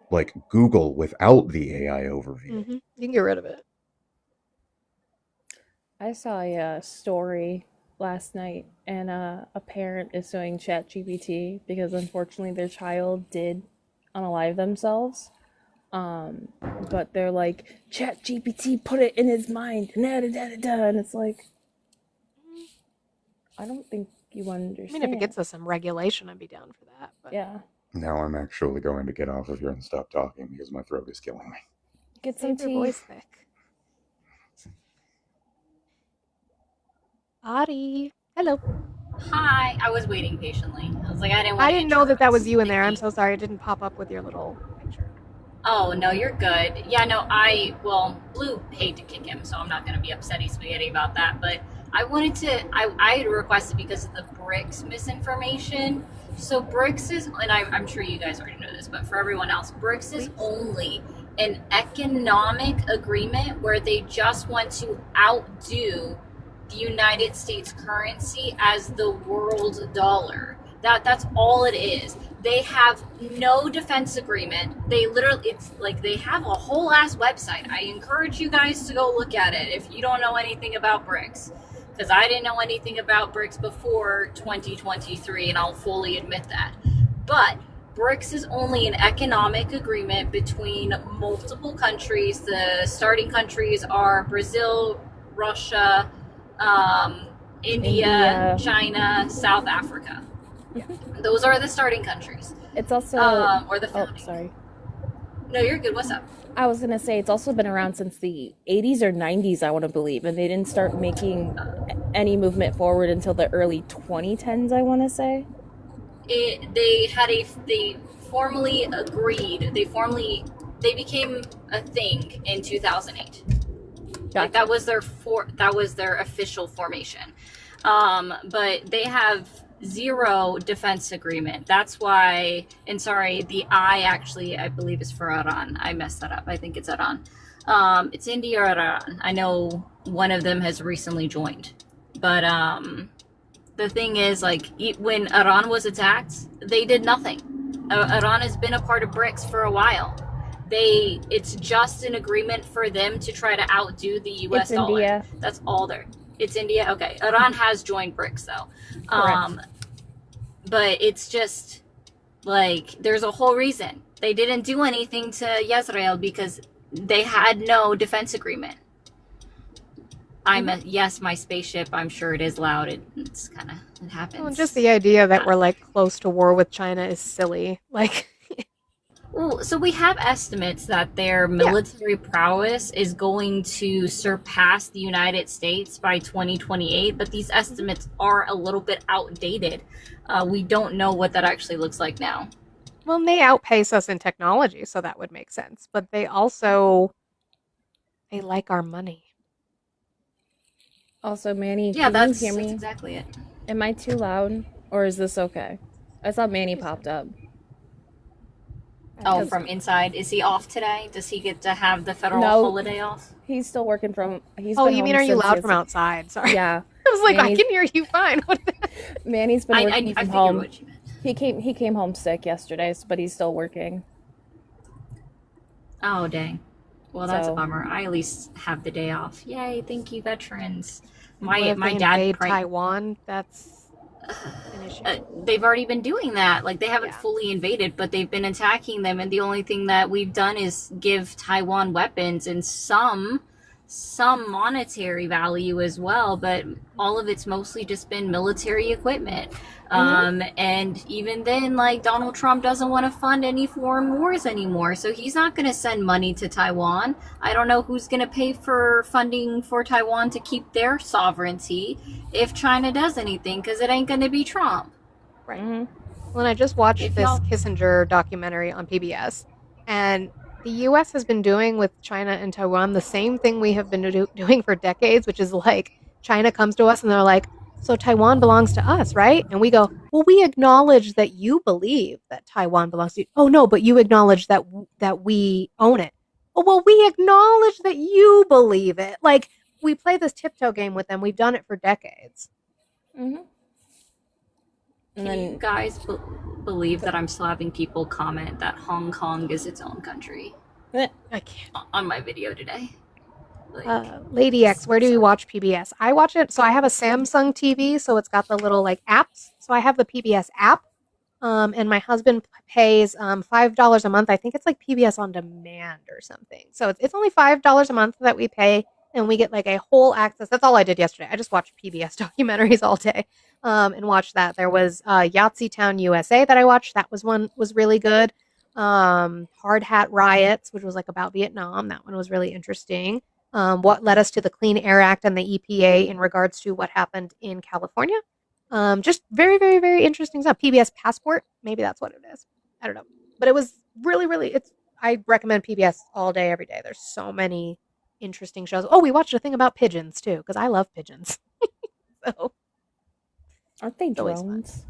like Google without the AI overview. You can get rid of it. I saw a story last night, and a parent is suing ChatGPT because unfortunately their child did unalive themselves. But they're like, ChatGPT put it in his mind, and it's like, I don't think you understand. I mean, if it gets us some regulation, I'd be down for that. But Yeah. Now I'm actually going to get off of here and stop talking because my throat is killing me. Get some save your tea. voice, Vic. Adi, hello. Hi, I was waiting patiently. I was like, I didn't want I to didn't know that was interrupt. you in there. I'm so sorry. It didn't pop up with your little picture. Oh, no, you're good. Yeah, no, Blue paid to kick him, so I'm not going to be upsetty spaghetti about that. But I wanted to, I had requested because of the BRICS misinformation. So BRICS is, and I'm sure you guys already know this, but for everyone else, BRICS is only an economic agreement where they just want to outdo the United States currency as the world dollar. That's all it is. They have no defense agreement. They literally, it's like they have a whole ass website. I encourage you guys to go look at it if you don't know anything about BRICS, because I didn't know anything about BRICS before 2023, and I'll fully admit that. But BRICS is only an economic agreement between multiple countries. The starting countries are Brazil, Russia, India, China, South Africa. Yeah. Those are the starting countries. It's also or the founding. Oh, sorry. No, you're good. What's up? I was gonna say it's also been around since the 80s or 90s, I want to believe, and they didn't start making any movement forward until the early 2010s, I want to say. They formally agreed. They became a thing in 2008. Gotcha. Like that was their official formation. But they have zero defense agreement. That's why, and sorry, the I believe is for Iran. I messed that up. I think it's Iran. It's India or Iran. I know one of them has recently joined. But the thing is, like, when Iran was attacked, they did nothing. Iran has been a part of BRICS for a while. It's just an agreement for them to try to outdo the US dollar. India. That's all they're. It's India? Okay. Iran has joined BRICS, though. But it's just, like, there's a whole reason. They didn't do anything to Israel because they had no defense agreement. Yes, my spaceship, I'm sure it is loud. It happens. Well, just the idea that we're, like, close to war with China is silly. Like, Well, so we have estimates that their military prowess is going to surpass the United States by 2028, but these estimates are a little bit outdated. We don't know what that actually looks like now. Well, and they outpace us in technology, so that would make sense. But they like our money. Also, Manny, Yeah, can you that's, hear that's me? exactly it. Am I too loud, or is this okay? I saw Manny popped up. Oh, from inside. Is he off today? Does he get to have the federal No. holiday off? He's still working from. He's Oh, been you mean home are you since loud his- from outside? Sorry. Yeah, I was like, I Manny's- can hear you fine. Manny's been I working figured from home. what you meant. He came home sick yesterday, but he's still working. Oh, dang. Well, that's a So- bummer. I at least have the day off. Yay, thank you, veterans. What if My they dad invade prank- Taiwan? That's an issue. they've already been doing that. Like, they haven't Yeah. fully invaded, but they've been attacking them, and the only thing that we've done is give Taiwan weapons and some monetary value as well, but all of it's mostly just been military equipment. And even then, like, Donald Trump doesn't want to fund any foreign wars anymore, so he's not going to send money to Taiwan. I don't know who's going to pay for funding for Taiwan to keep their sovereignty if China does anything, because it ain't going to be Trump. Right. Mhm. Well, and I just watched If this y'all- Kissinger documentary on PBS, and the U.S. has been doing with China and Taiwan the same thing we have been doing for decades, which is like China comes to us and they're like, so Taiwan belongs to us, right? And we go, well, we acknowledge that you believe that Taiwan belongs to you. Oh, no, but you acknowledge that we own it. Oh, well, we acknowledge that you believe it. Like, we play this tiptoe game with them. We've done it for decades. Mhm. And Can you then guys believe that I'm still having people comment that Hong Kong is its own country I can't. on my video today? Like, Lady X, where do you watch PBS? I watch it. So I have a Samsung TV, so it's got the little like apps. So I have the PBS app, and my husband pays $5 a month. I think it's like PBS on demand or something. So it's only $5 a month that we pay, and we get like a whole access. That's all I did yesterday. I just watched PBS documentaries all day, and watched that. There was Yahtzee Town USA that I watched. That was really good. Hard Hat Riots, which was like about Vietnam. That one was really interesting. What led us to the Clean Air Act and the EPA in regards to what happened in California. Just very, very, very interesting stuff. PBS Passport, maybe that's what it is. I don't know. But it was really, really, I recommend PBS all day, every day. There's so many interesting shows. Oh, we watched a thing about pigeons too, because I love pigeons. So, aren't they always fun. drones?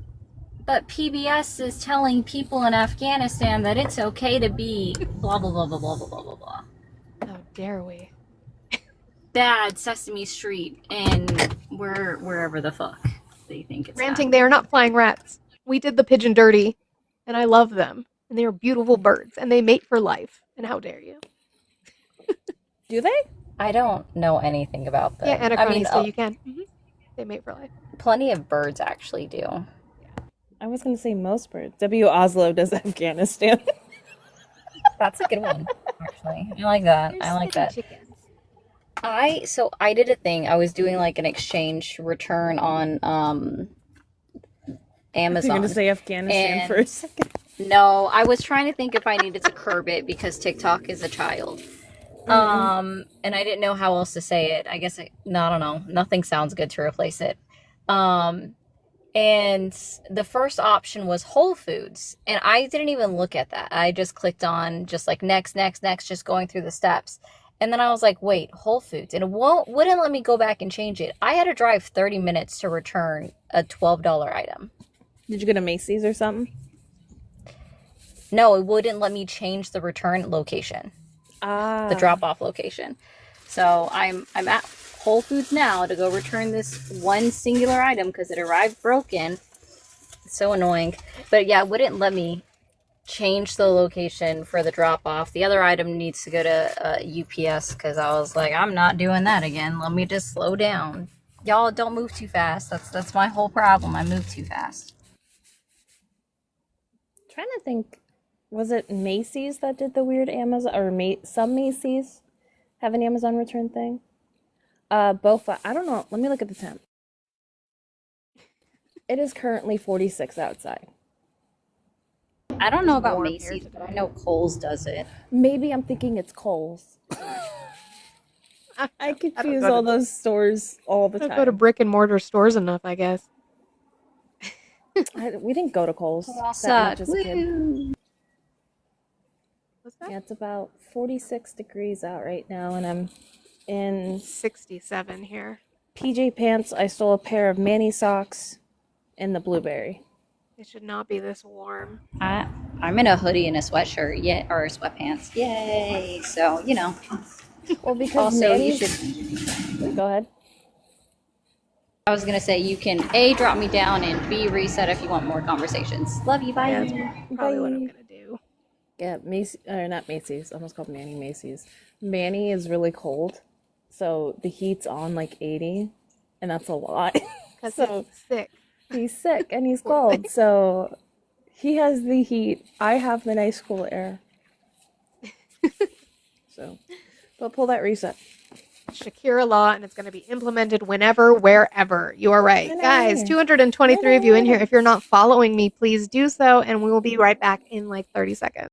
but PBS is telling people in Afghanistan that it's okay to be blah blah blah blah blah blah blah blah blah. how dare we? Bad Sesame Street and wherever the fuck they think it's Ranting, they are not flying rats. We did the pigeon dirty, and I love them. And they are beautiful birds, and they mate for life. And how dare you? Do they? I don't know anything about them. Yeah, I mean, Anachronistia, you can. They mate for life. plenty of birds actually do. I was gonna say most birds. W. Oslo does Afghanistan. That's a good one, actually. I like that. I like that. I did a thing. I was doing like an exchange return on You're Amazon. gonna say Afghanistan And- for a second. No, I was trying to think if I needed to curb it because TikTok is a child. And I didn't know how else to say it. I guess I don't know. Nothing sounds good to replace it. And the first option was Whole Foods, and I didn't even look at that. I just clicked on just like next, just going through the steps. And then I was like, wait, Whole Foods, and it wouldn't let me go back and change it. I had to drive 30 minutes to return a $12 item. Did you go to Macy's or something? No, it wouldn't let me change the return location. The drop off location. So I'm at Whole Foods now to go return this one singular item because it arrived broken. It's so annoying. But yeah, it wouldn't let me change the location for the drop off. The other item needs to go to UPS because I was like, I'm not doing that again. Let me just slow down. Y'all don't move too fast. That's my whole problem. I move too fast. Trying to think, was it Macy's that did the weird Amazon, or some Macy's have an Amazon return thing? BOFA, I don't know. Let me look at the temp. It is currently 46 outside. I don't know It's about warm here Macy's, but I today. know Kohl's does it. Maybe I'm thinking it's Kohl's. I confuse all those stores all the I don't go to time. brick and mortar stores enough, I guess. We didn't go to Kohl's that much Suck. as a kid. Woo. What's that? Yeah, it's about 46 degrees out right now, and I'm in 67 here. PJ pants. I stole a pair of Manny socks and the blueberry. It should not be this warm. I'm in a hoodie and a sweatshirt, yeah, or sweatpants. Yay! So you know. Well, because Also, Manny's... you should. Go ahead. I was gonna say you can A, drop me down, and B, reset if you want more conversations. Love you. Bye. Yeah, that's probably what I'm gonna do. Yeah, Macy's, or not Macy's. I almost called Manny Macy's. Manny is really cold, so the heat's on like 80, and that's a lot. Because So he's sick. he's sick and he's cold, so he has the heat. I have the nice cool air. So, but pull that reset. Shakira law, and it's going to be implemented whenever, wherever. You are right. Guys, Whenever. 223 of you in here. If you're not following me, please do so, and we will be right back in like 30 seconds.